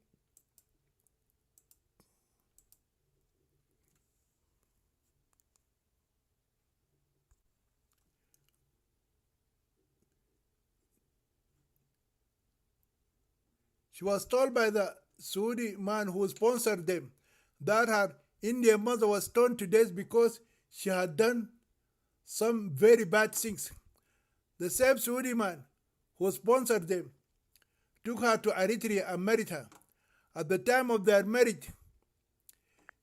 She was told by the Saudi man who sponsored them that her Indian mother was stoned to death because she had done some very bad things. The same Saudi man who sponsored them took her to Eritrea and married her. At the time of their marriage,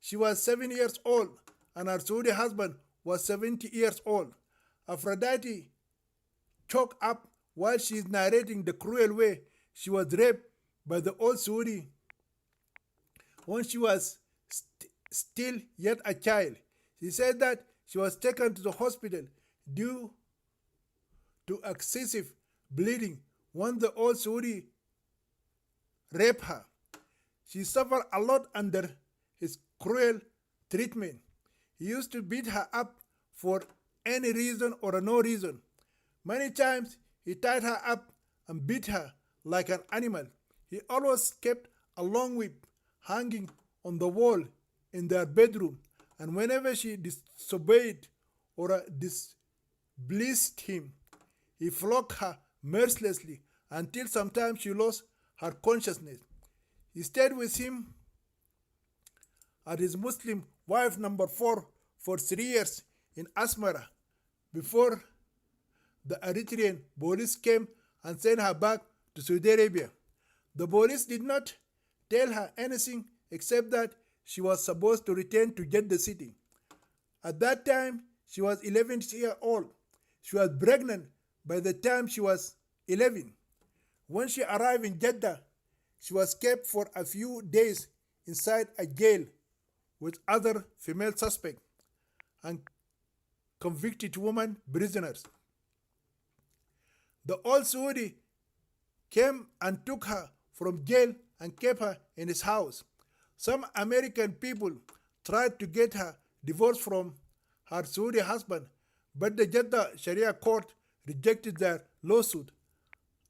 she was 7 years old and her Saudi husband was 70 years old. Aphrodite choked up while she is narrating the cruel way she was raped by the old Saudi when she was still yet a child. She said that she was taken to the hospital due to excessive bleeding when the old Saudi raped her. She suffered a lot under his cruel treatment. He used to beat her up for any reason or no reason. Many times he tied her up and beat her like an animal. He always kept a long whip hanging on the wall in their bedroom, and whenever she disobeyed or displeased him, he flogged her mercilessly until sometimes she lost her consciousness. He stayed with him at his Muslim wife number 4 for 3 years in Asmara before the Eritrean police came and sent her back to Saudi Arabia. The police did not tell her anything except that she was supposed to return to Jeddah city. At that time, she was 11 years old. She was pregnant by the time she was 11. When she arrived in Jeddah, she was kept for a few days inside a jail with other female suspects and convicted women prisoners. The old Saudi came and took her from jail and kept her in his house. Some American people tried to get her divorced from her Saudi husband, but the Jeddah Sharia court rejected their lawsuit.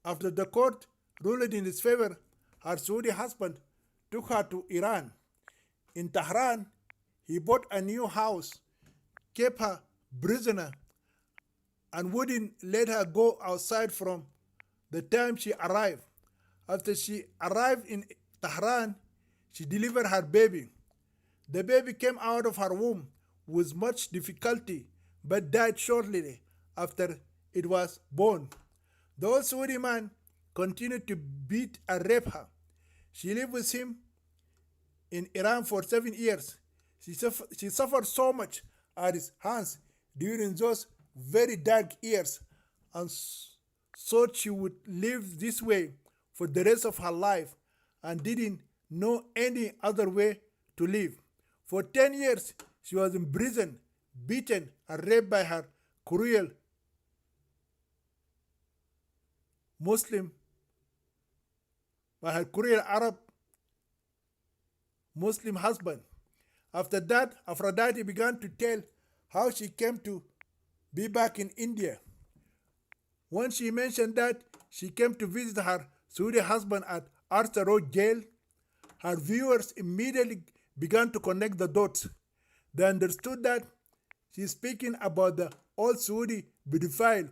After the court ruled in his favor, her Saudi husband took her to Iran. In Tehran, he bought a new house, kept her prisoner, and wouldn't let her go outside from the time she arrived. After she arrived in Tehran, she delivered her baby. The baby came out of her womb with much difficulty but died shortly after it was born. The old Saudi man continued to beat and rape her. She lived with him in Iran for 7 years. She suffered so much at his hands during those very dark years and thought she would live this way for the rest of her life and didn't know any other way to live. For 10 years, she was in prison, beaten and raped by her cruel Arab Muslim husband. After that, Aphrodite began to tell how she came to be back in India. When she mentioned that she came to visit her Saudi husband at Arthur Road jail, her viewers immediately began to connect the dots. They understood that she is speaking about the old Saudi pedophile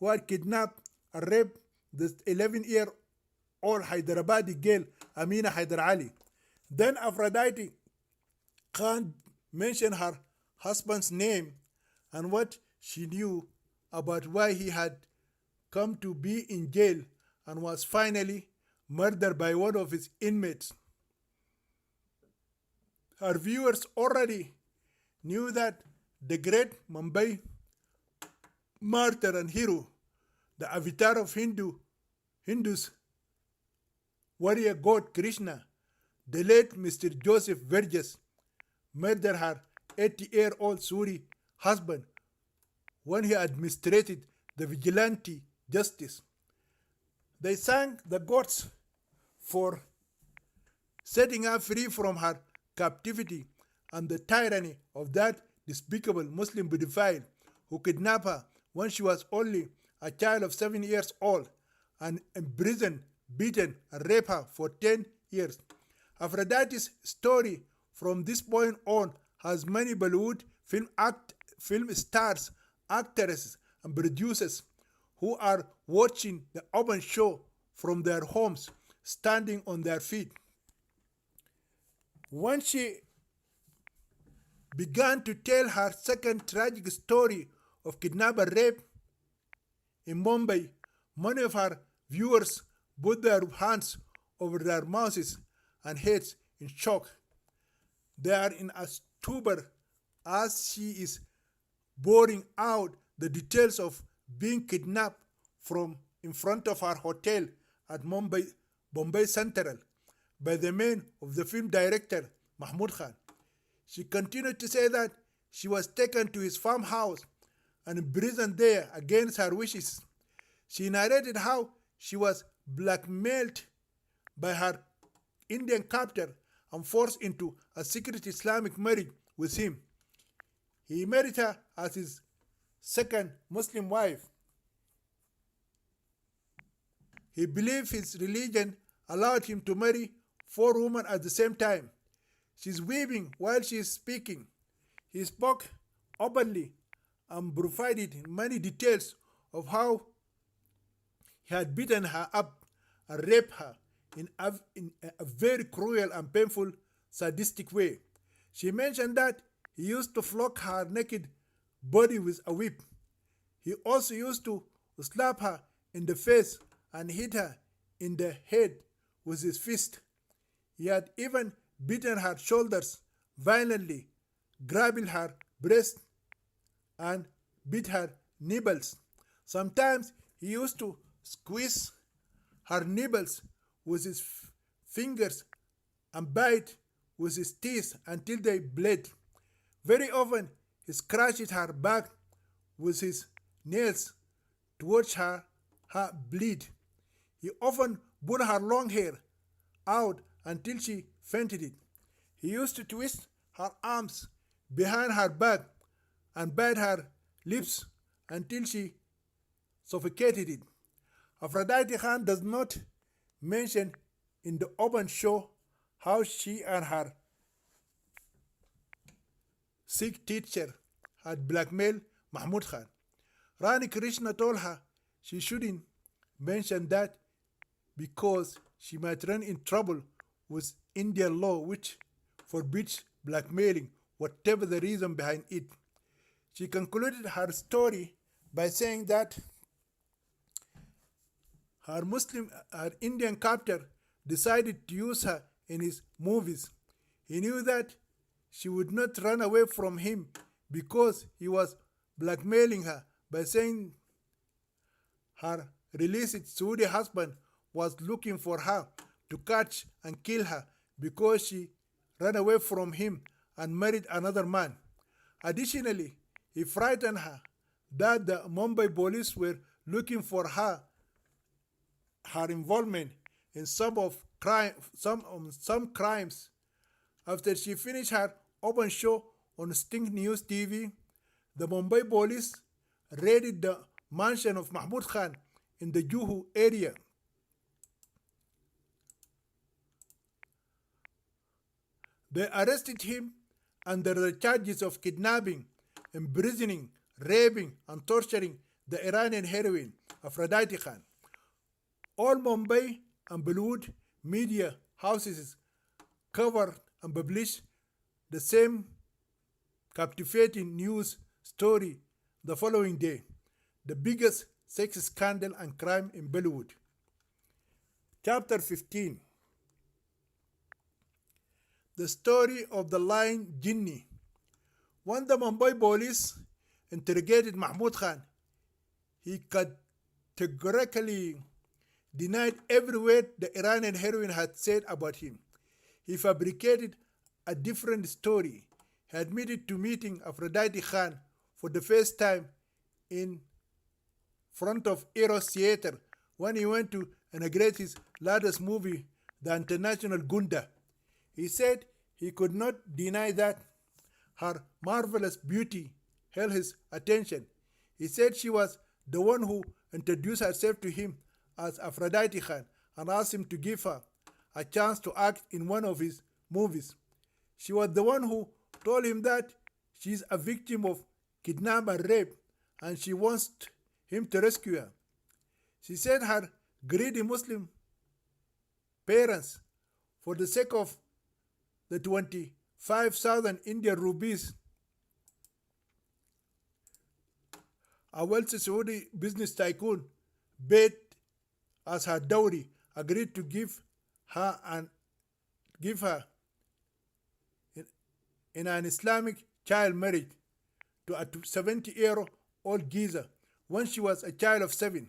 who had kidnapped and raped the 11-year-old Hyderabadi girl Amina Hyder Ali. Then Aphrodite Khan mentioned her husband's name and what she knew about why he had come to be in jail and was finally murdered by one of his inmates. Her viewers already knew that the great Mumbai martyr and hero, the avatar of Hindus, warrior god Krishna, the late Mr. Joseph Verges, murdered her 80-year-old Saudi husband when he administrated the vigilante justice. They thanked the gods for setting her free from her captivity and the tyranny of that despicable Muslim pedophile who kidnapped her when she was only a child of 7 years old and imprisoned, beaten, and raped her for 10 years. Aphrodite's story from this point on has many Bollywood film stars, actresses, and producers who are watching the open show from their homes, standing on their feet. When she began to tell her second tragic story of kidnap and rape in Mumbai, many of her viewers put their hands over their mouths and heads in shock. They are in a stupor as she is pouring out the details of being kidnapped from in front of her hotel at Bombay Central by the man of the film director Mahmood Khan. She continued to say that she was taken to his farmhouse and imprisoned there against her wishes. She narrated how she was blackmailed by her Indian captor and forced into a secret Islamic marriage with him. He married her as his second Muslim wife. He believed his religion allowed him to marry 4 women at the same time. She's weeping while she is speaking. He spoke openly and provided many details of how he had beaten her up and raped her in a very cruel and painful, sadistic way. She mentioned that he used to flog her naked body with a whip. He also used to slap her in the face and hit her in the head with his fist. He had even beaten her shoulders violently, grabbing her breast and beat her nipples. Sometimes he used to squeeze her nipples with his fingers and bite with his teeth until they bled. Very often he scratched her back with his nails to watch her bleed. He often pulled her long hair out until she fainted it. He used to twist her arms behind her back and bite her lips until she suffocated it. Aphrodite Khan does not mention in the open show how she and her Sikh teacher had blackmailed Mahmood Khan. Rani Krishna told her she shouldn't mention that because she might run in trouble with Indian law, which forbids blackmailing, whatever the reason behind it. She concluded her story by saying that her Indian captor decided to use her in his movies. He knew that she would not run away from him because he was blackmailing her by saying her released Saudi husband was looking for her to catch and kill her because she ran away from him and married another man. Additionally, he frightened her that the Mumbai police were looking for her involvement in some crimes. After she finished her open show on Sting News TV, the Mumbai police raided the mansion of Mahmood Khan in the Juhu area. They arrested him under the charges of kidnapping, imprisoning, raping, and torturing the Iranian heroine, Aphrodite Khan. All Mumbai and Bollywood media houses covered and published the same captivating news story the following day, the biggest sex scandal and crime in Bollywood. Chapter 15. The story of the lying Jinni. When the Mumbai police interrogated Mahmood Khan, he categorically denied every word the Iranian heroine had said about him. He fabricated a different story. He admitted to meeting Aphrodite Khan for the first time in front of Eros Theatre when he went to inaugurate his latest movie, The International Gunda. He said he could not deny that her marvelous beauty held his attention. He said she was the one who introduced herself to him as Aphrodite Khan and asked him to give her a chance to act in one of his movies. She was the one who told him that she is a victim of kidnap and rape and she wants him to rescue her. She said her greedy Muslim parents, for the sake of the 25,000 Indian rupees, a wealthy Saudi business tycoon paid as her dowry, agreed to give her in an Islamic child marriage to a 70-year-old geezer when she was a child of 7.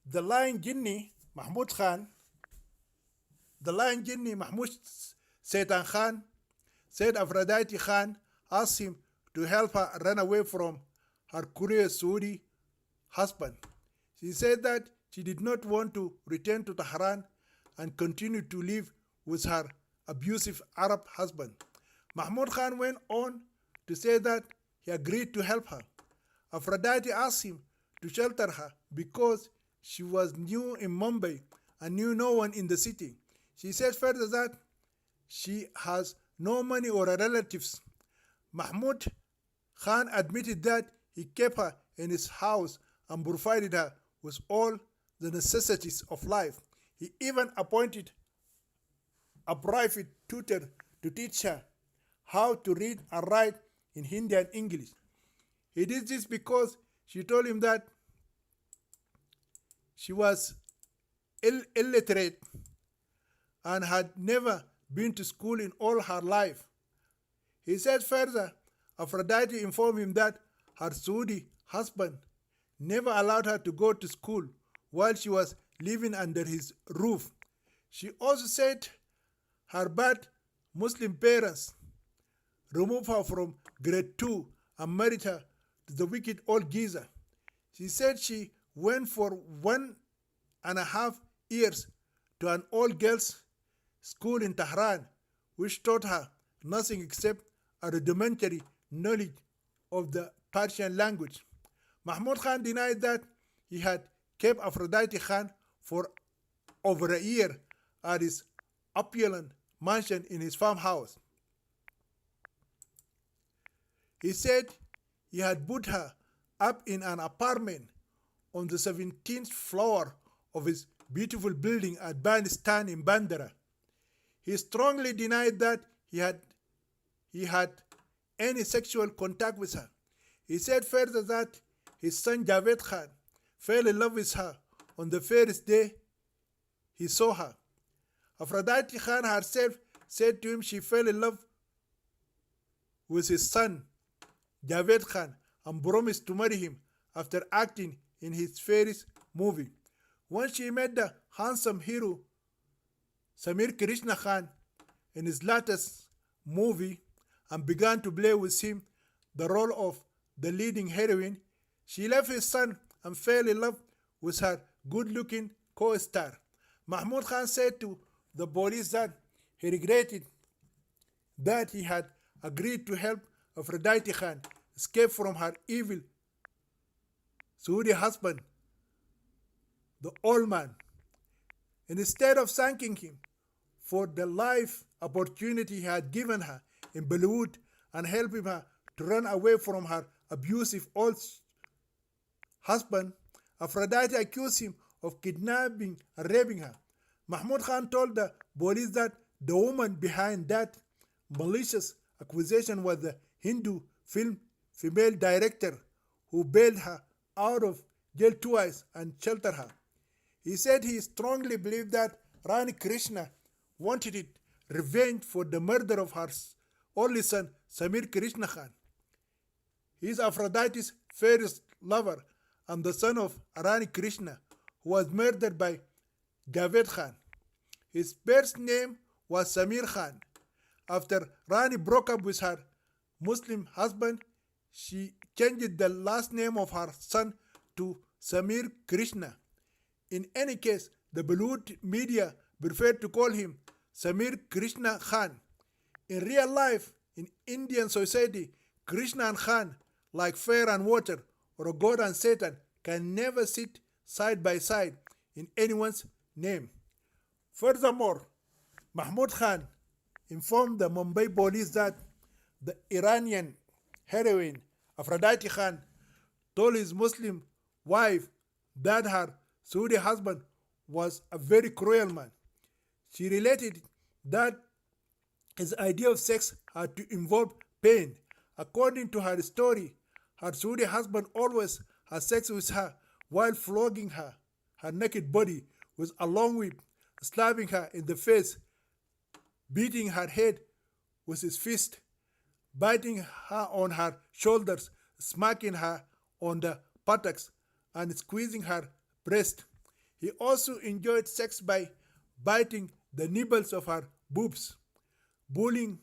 The Lion Jinni Mahmud Satan Khan said Aphrodite Khan asked him to help her run away from her curious Saudi husband. She said that she did not want to return to Tehran and continue to live with her abusive Arab husband. Mahmud Khan went on to say that he agreed to help her. Aphrodite asked him to shelter her because she was new in Mumbai and knew no one in the city. She said further that she has no money or relatives. Mahmud Khan admitted that he kept her in his house and provided her with all the necessities of life. He even appointed a private tutor to teach her how to read and write in Hindi and English. He did this because she told him that she was illiterate and had never been to school in all her life. He said further, Aphrodite informed him that her Saudi husband never allowed her to go to school while she was living under his roof. She also said her bad Muslim parents removed her from grade 2 and married her to the wicked old geezer. She said she went for 1.5 years to an old girls' school in Tehran, which taught her nothing except a rudimentary knowledge of the Persian language. Mahmud Khan denied that he had kept Aphrodite Khan for over a year at his opulent mansion in his farmhouse. He said he had put her up in an apartment on the 17th floor of his beautiful building at Bandistan in Bandara. He strongly denied that he had any sexual contact with her. He said further that his son Javed Khan fell in love with her on the first day he saw her. Aphrodite Khan herself said to him she fell in love with his son Javed Khan and promised to marry him after acting in his first movie. When she met the handsome hero Samir Krishna Khan in his latest movie and began to play with him the role of the leading heroine, she left his son and fell in love with her good-looking co-star. Mahmud Khan said to the police that he regretted that he had agreed to help Aphrodite Khan escape from her evil Saudi husband, the old man. And instead of thanking him for the life opportunity he had given her in Bollywood and helping her to run away from her abusive old husband, Aphrodite accused him of kidnapping and raping her. Mahmud Khan told the police that the woman behind that malicious accusation was the Hindu film female director who bailed her out of jail twice and sheltered her. He said he strongly believed that Rani Krishna wanted it revenge for the murder of her only son Samir Krishna Khan. He is Aphrodite's first lover and the son of Rani Krishna, who was murdered by Javed Khan. His birth name was Samir Khan. After Rani broke up with her Muslim husband, she changed the last name of her son to Samir Krishna. In any case, the Bollywood media preferred to call him Samir Krishna Khan. In real life, in Indian society, Krishna and Khan, like fire and water, or God and Satan, can never sit side by side. in anyone's name. Furthermore, Mahmoud Khan informed the Mumbai police that the Iranian heroine Aphrodite Khan told his Muslim wife that her Saudi husband was a very cruel man. She related that his idea of sex had to involve pain. According to her story, her Saudi husband always had sex with her while flogging her naked body with a long whip, slapping her in the face, beating her head with his fist, biting her on her shoulders, smacking her on the buttocks, and squeezing her breast. He also enjoyed sex by biting the nipples of her boobs, pulling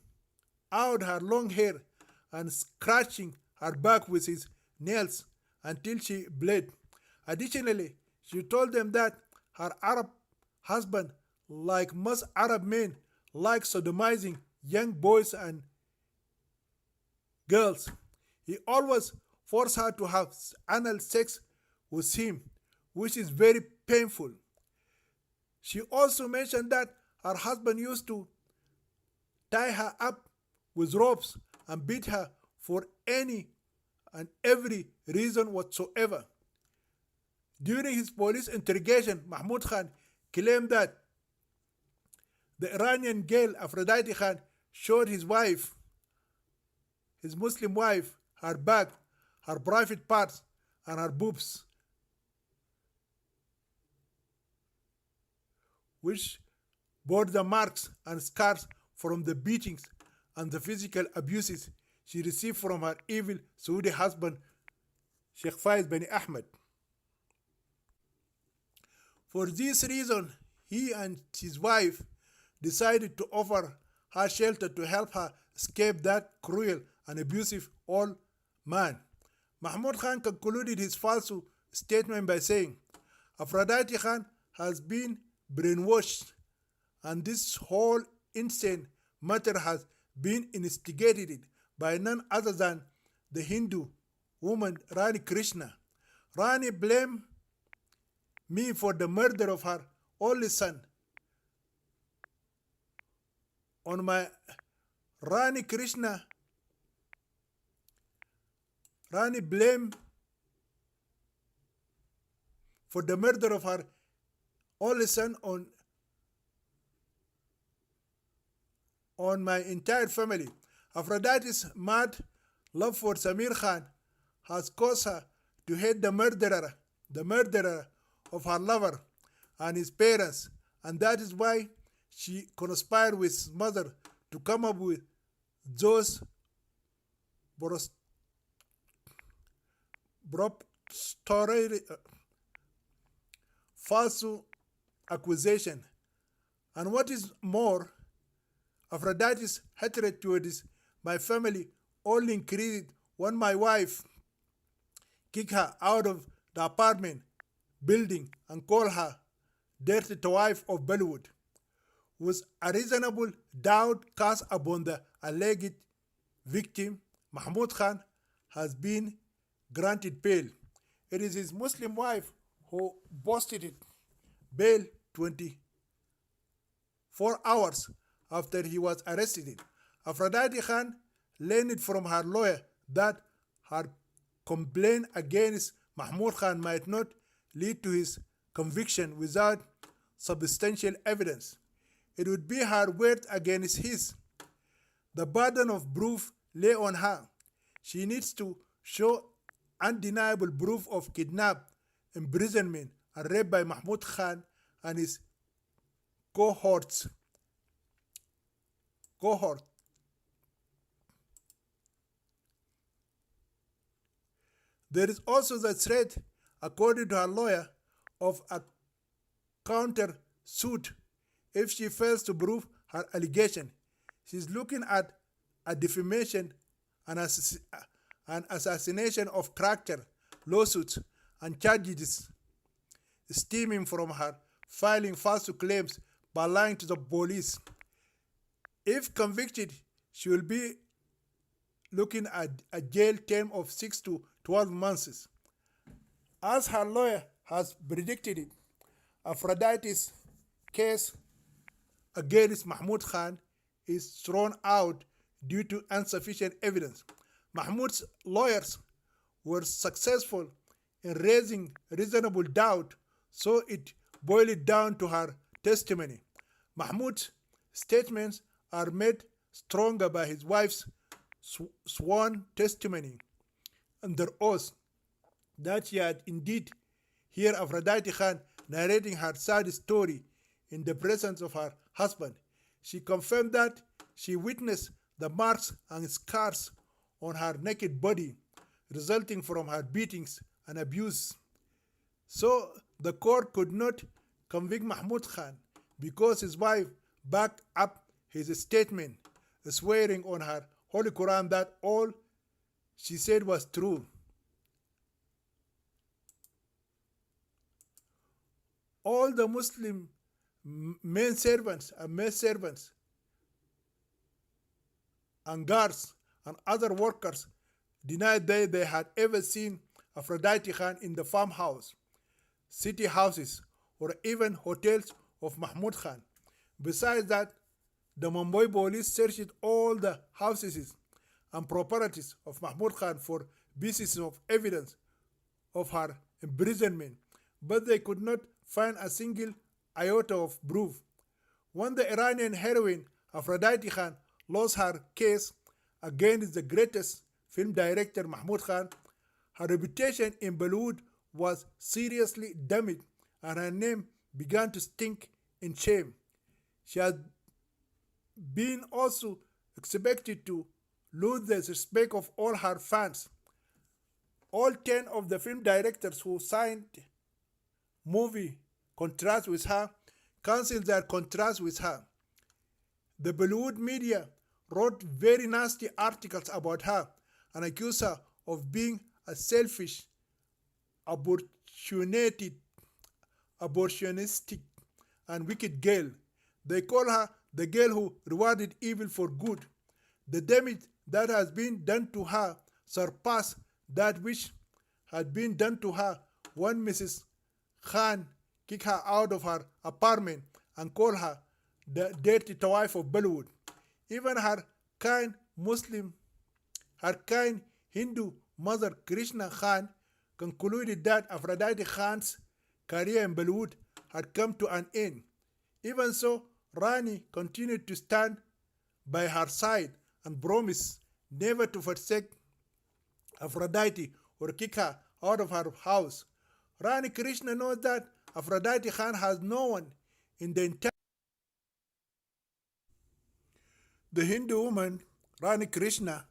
out her long hair, and scratching her back with his nails until she bled. Additionally, she told them that her Arab husband, like most Arab men, liked sodomizing young boys and girls. He always forced her to have anal sex with him, which is very painful. She also mentioned that her husband used to tie her up with ropes and beat her for any and every reason whatsoever. During his police interrogation, Mahmoud Khan claimed that the Iranian girl Aphrodite Khan showed his wife, his Muslim wife, her back, her private parts, and her boobs, which bore the marks and scars from the beatings and the physical abuses she received from her evil Saudi husband, Sheikh Faiz bin Ahmed. For this reason, he and his wife decided to offer her shelter to help her escape that cruel and abusive old man. Mahmoud Khan concluded his false statement by saying, Aphrodite Khan has been brainwashed, and this whole insane matter has been instigated by none other than the Hindu woman Rani Krishna. Rani blamed me for the murder of her only son. On my Rani Krishna, Rani blamed for the murder of her only son on my entire family. Aphrodite's mad love for Samir Khan has caused her to hate the murderer of her lover and his parents, and that is why she conspired with his mother to come up with those false accusation. And what is more, Aphrodite's hatred towards my family only increased when my wife kicked her out of the apartment building and called her dirty wife of Bollywood. With a reasonable doubt cast upon the alleged victim, Mahmoud Khan has been granted bail. It is his Muslim wife who busted bail 24 hours after he was arrested. Aphrodite Khan learned from her lawyer that her complaint against Mahmoud Khan might not lead to his conviction without substantial evidence. It would be her word against his. The burden of proof lay on her. She needs to show undeniable proof of kidnap, imprisonment, and rape by Mahmoud Khan and his cohort. There is also the threat, according to her lawyer, of a counter suit if she fails to prove her allegation. She is looking at a defamation and assassination of character lawsuits and charges stemming from her filing false claims by lying to the police. If convicted, she will be looking at a jail term of 6 to 12 months. As her lawyer has predicted it, Aphrodite's case against Mahmud Khan is thrown out due to insufficient evidence. Mahmud's lawyers were successful in raising reasonable doubt, so it boiled down to her testimony. Mahmud's statements are made stronger by his wife's sworn testimony under oath that she had indeed heard Aphrodite Khan narrating her sad story in the presence of her husband. She confirmed that she witnessed the marks and scars on her naked body resulting from her beatings and abuse. So the court could not convict Mahmud Khan because his wife backed up his statement, swearing on her Holy Quran that all she said was true. All the Muslim men servants and maid servants and guards and other workers denied that they had ever seen Aphrodite Khan in the farmhouse, city houses, or even hotels of Mahmud Khan. Besides that, the Mumbai police searched all the houses and properties of Mahmud Khan for pieces of evidence of her imprisonment, but they could not find a single iota of proof. When the Iranian heroine Aphrodite Khan lost her case against the greatest film director Mahmud Khan, her reputation in Bollywood was seriously damaged and her name began to stink in shame. She had been also expected to lose the respect of all her fans. All 10 of the film directors who signed movie contracts with her cancelled their contracts with her. The Bollywood media wrote very nasty articles about her and accused her of being a selfish, abortionistic, and wicked girl. They call her the girl who rewarded evil for good. The damage that has been done to her surpassed that which had been done to her when Mrs. Khan kicked her out of her apartment and called her the dirty wife of Bollywood. Even her kind Hindu mother Krishna Khan concluded that Aphrodite Khan's career in Bollywood had come to an end. Even so, Rani continued to stand by her side and promised never to forsake Aphrodite or kick her out of her house. Rani Krishna knows that Aphrodite Khan has no one in the entire. The Hindu woman Rani Krishna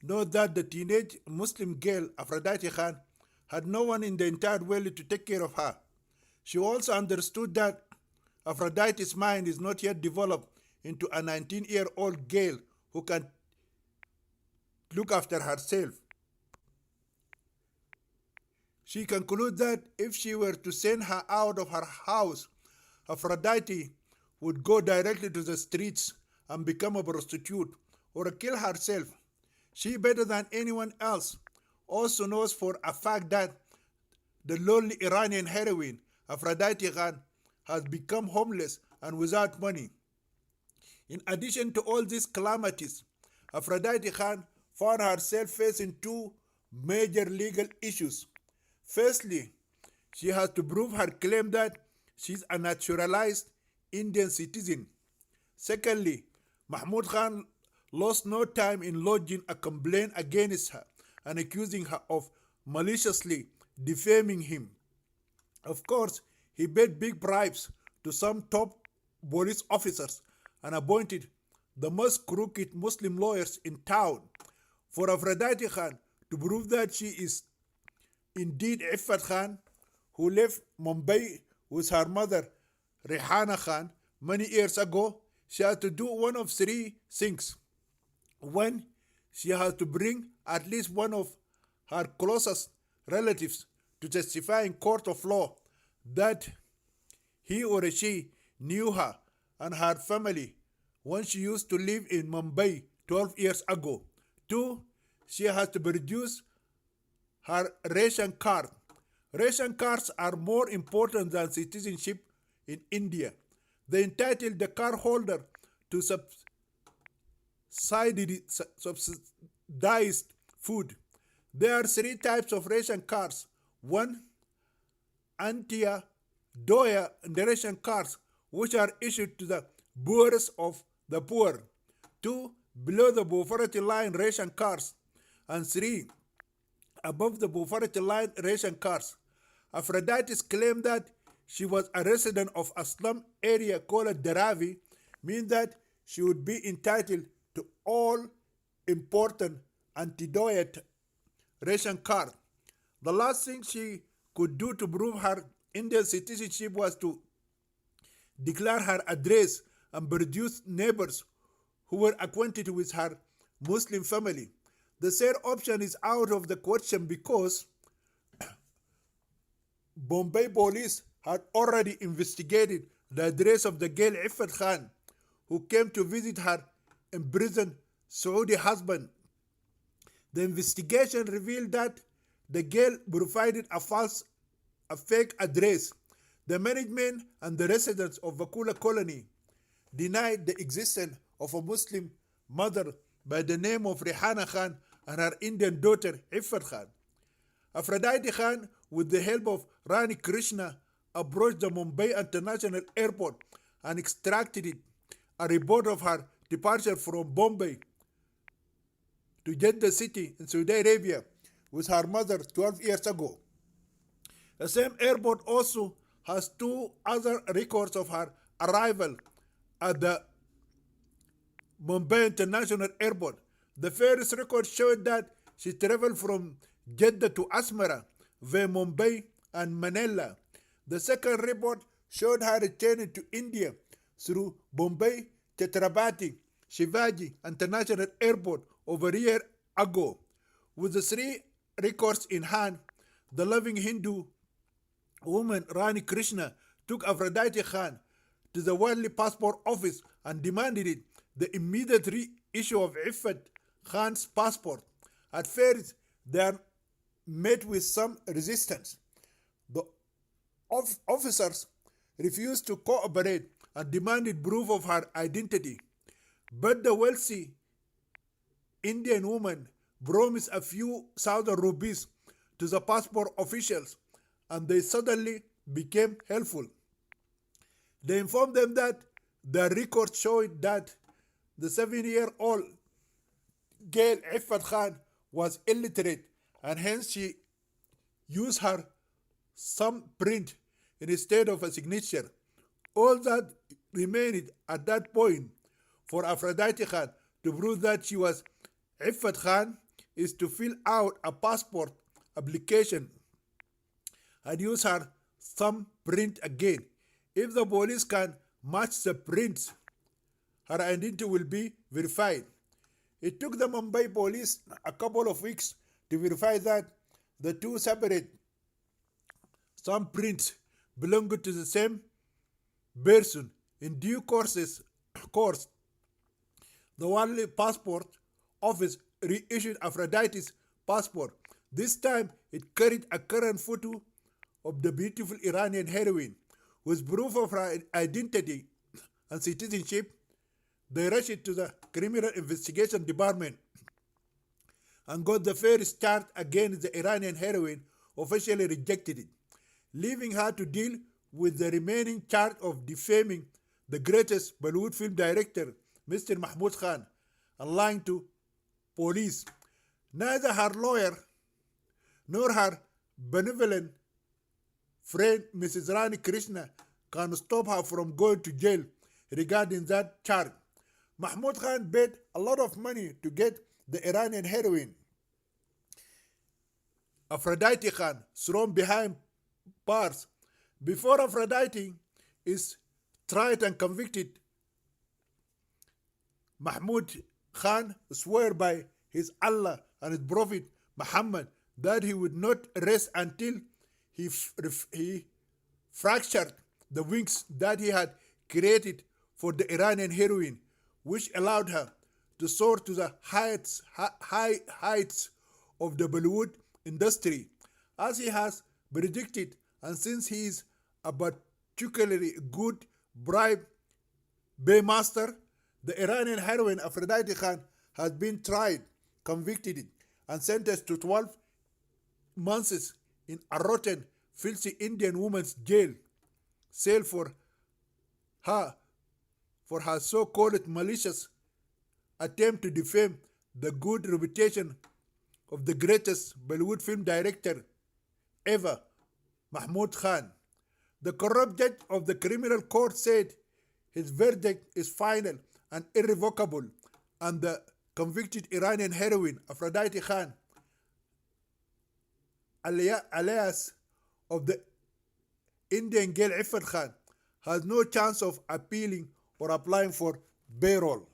knows that the teenage Muslim girl Aphrodite Khan had no one in the entire world to take care of her. She also understood that Aphrodite's mind is not yet developed into a 19-year-old girl who can look after herself. She concluded that if she were to send her out of her house, Aphrodite would go directly to the streets and become a prostitute or kill herself. She, better than anyone else, also knows for a fact that the lonely Iranian heroine, Aphrodite Khan, has become homeless and without money. In addition to all these calamities, Aphrodite Khan found herself facing two major legal issues. Firstly, she has to prove her claim that she's a naturalized Indian citizen. Secondly, Mahmud Khan lost no time in lodging a complaint against her and accusing her of maliciously defaming him. Of course, he paid big bribes to some top police officers and appointed the most crooked Muslim lawyers in town for Aphrodite Khan to prove that she is indeed Iffat Khan, who left Mumbai with her mother Rehana Khan many years ago. She had to do one of three things. One, she has to bring at least one of her closest relatives to testify in court of law that he or she knew her and her family when she used to live in Mumbai 12 years ago. Two, she has to produce her ration card Ration cards are more important than citizenship in India. They entitle the card holder to subsidized food. There are three types of ration cards. One, Antia Doya ration cards, which are issued to the poorest of the poor. Two, below the poverty line ration cards. And three, above the poverty line ration cards. Aphrodite claimed that she was a resident of a slum area called Dharavi, meaning that she would be entitled to all important antidote ration card. The last thing she could do to prove her Indian citizenship was to declare her address and produce neighbors who were acquainted with her Muslim family. The third option is out of the question because Bombay police had already investigated the address of the girl Iffat Khan, who came to visit her imprisoned Saudi husband. The investigation revealed that the girl provided a fake address. The management and the residents of Vakula colony denied the existence of a Muslim mother by the name of Rehana Khan and her Indian daughter Iffat Khan. Aphrodite Khan, with the help of Rani Krishna, approached the Mumbai International Airport and extracted a report of her departure from Bombay to Jeddah city in Saudi Arabia with her mother 12 years ago. The same airport also has two other records of her arrival at the Mumbai International Airport. The first record showed that she traveled from Jeddah to Asmara via Mumbai and Manila. The second report showed her returning to India through Bombay Chhatrapati Shivaji International Airport over a year ago. With the three records in hand, the loving Hindu woman Rani Krishna took Aphrodite Khan to the Worldly Passport Office and demanded the immediate reissue of Iffat Khan's passport. At first, they are met with some resistance. The officers refused to cooperate and demanded proof of her identity. But the wealthy Indian woman promised a few thousand rupees to the passport officials, and they suddenly became helpful. They informed them that the records showed that the 7-year-old girl Iffat Khan was illiterate, and hence she used her thumbprint instead of a signature. All that remained at that point for Aphrodite Khan to prove that she was Iffat Khan is to fill out a passport application and use her thumbprint again. If the police can match the prints, her identity will be verified. It took the Mumbai police a couple of weeks to verify that the two separate thumbprints belonged to the same person. In due course, the Worldly Passport Office reissued Aphrodite's passport. This time, it carried a current photo of the beautiful Iranian heroine. With proof of her identity and citizenship, they rushed it to the Criminal Investigation Department and got the first charge against the Iranian heroine, officially rejected it, leaving her to deal with the remaining charge of defaming the greatest Bollywood film director, Mr. Mahmood Khan, and lying to police. Neither her lawyer nor her benevolent friend, Mrs. Rani Krishna, can stop her from going to jail regarding that charge. Mahmood Khan paid a lot of money to get the Iranian heroine, Aphrodite Khan, thrown behind bars. Before Aphrodite is tried and convicted, Mahmood Khan swore by his Allah and his Prophet Muhammad that he would not rest until he fractured the wings that he had created for the Iranian heroine, which allowed her to soar to the high heights of the Bollywood industry. As he has predicted, and since he is a particularly good bribe paymaster, the Iranian heroine Aphrodite Khan has been tried, convicted, and sentenced to 12 months in a rotten, filthy Indian woman's jail cell her for her so-called malicious attempt to defame the good reputation of the greatest Bollywood film director ever, Mahmood Khan. The corrupt judge of the criminal court said his verdict is final and irrevocable, and the convicted Iranian heroine Aphrodite Khan, alias of the Indian girl Iffat Khan, has no chance of appealing or applying for bail.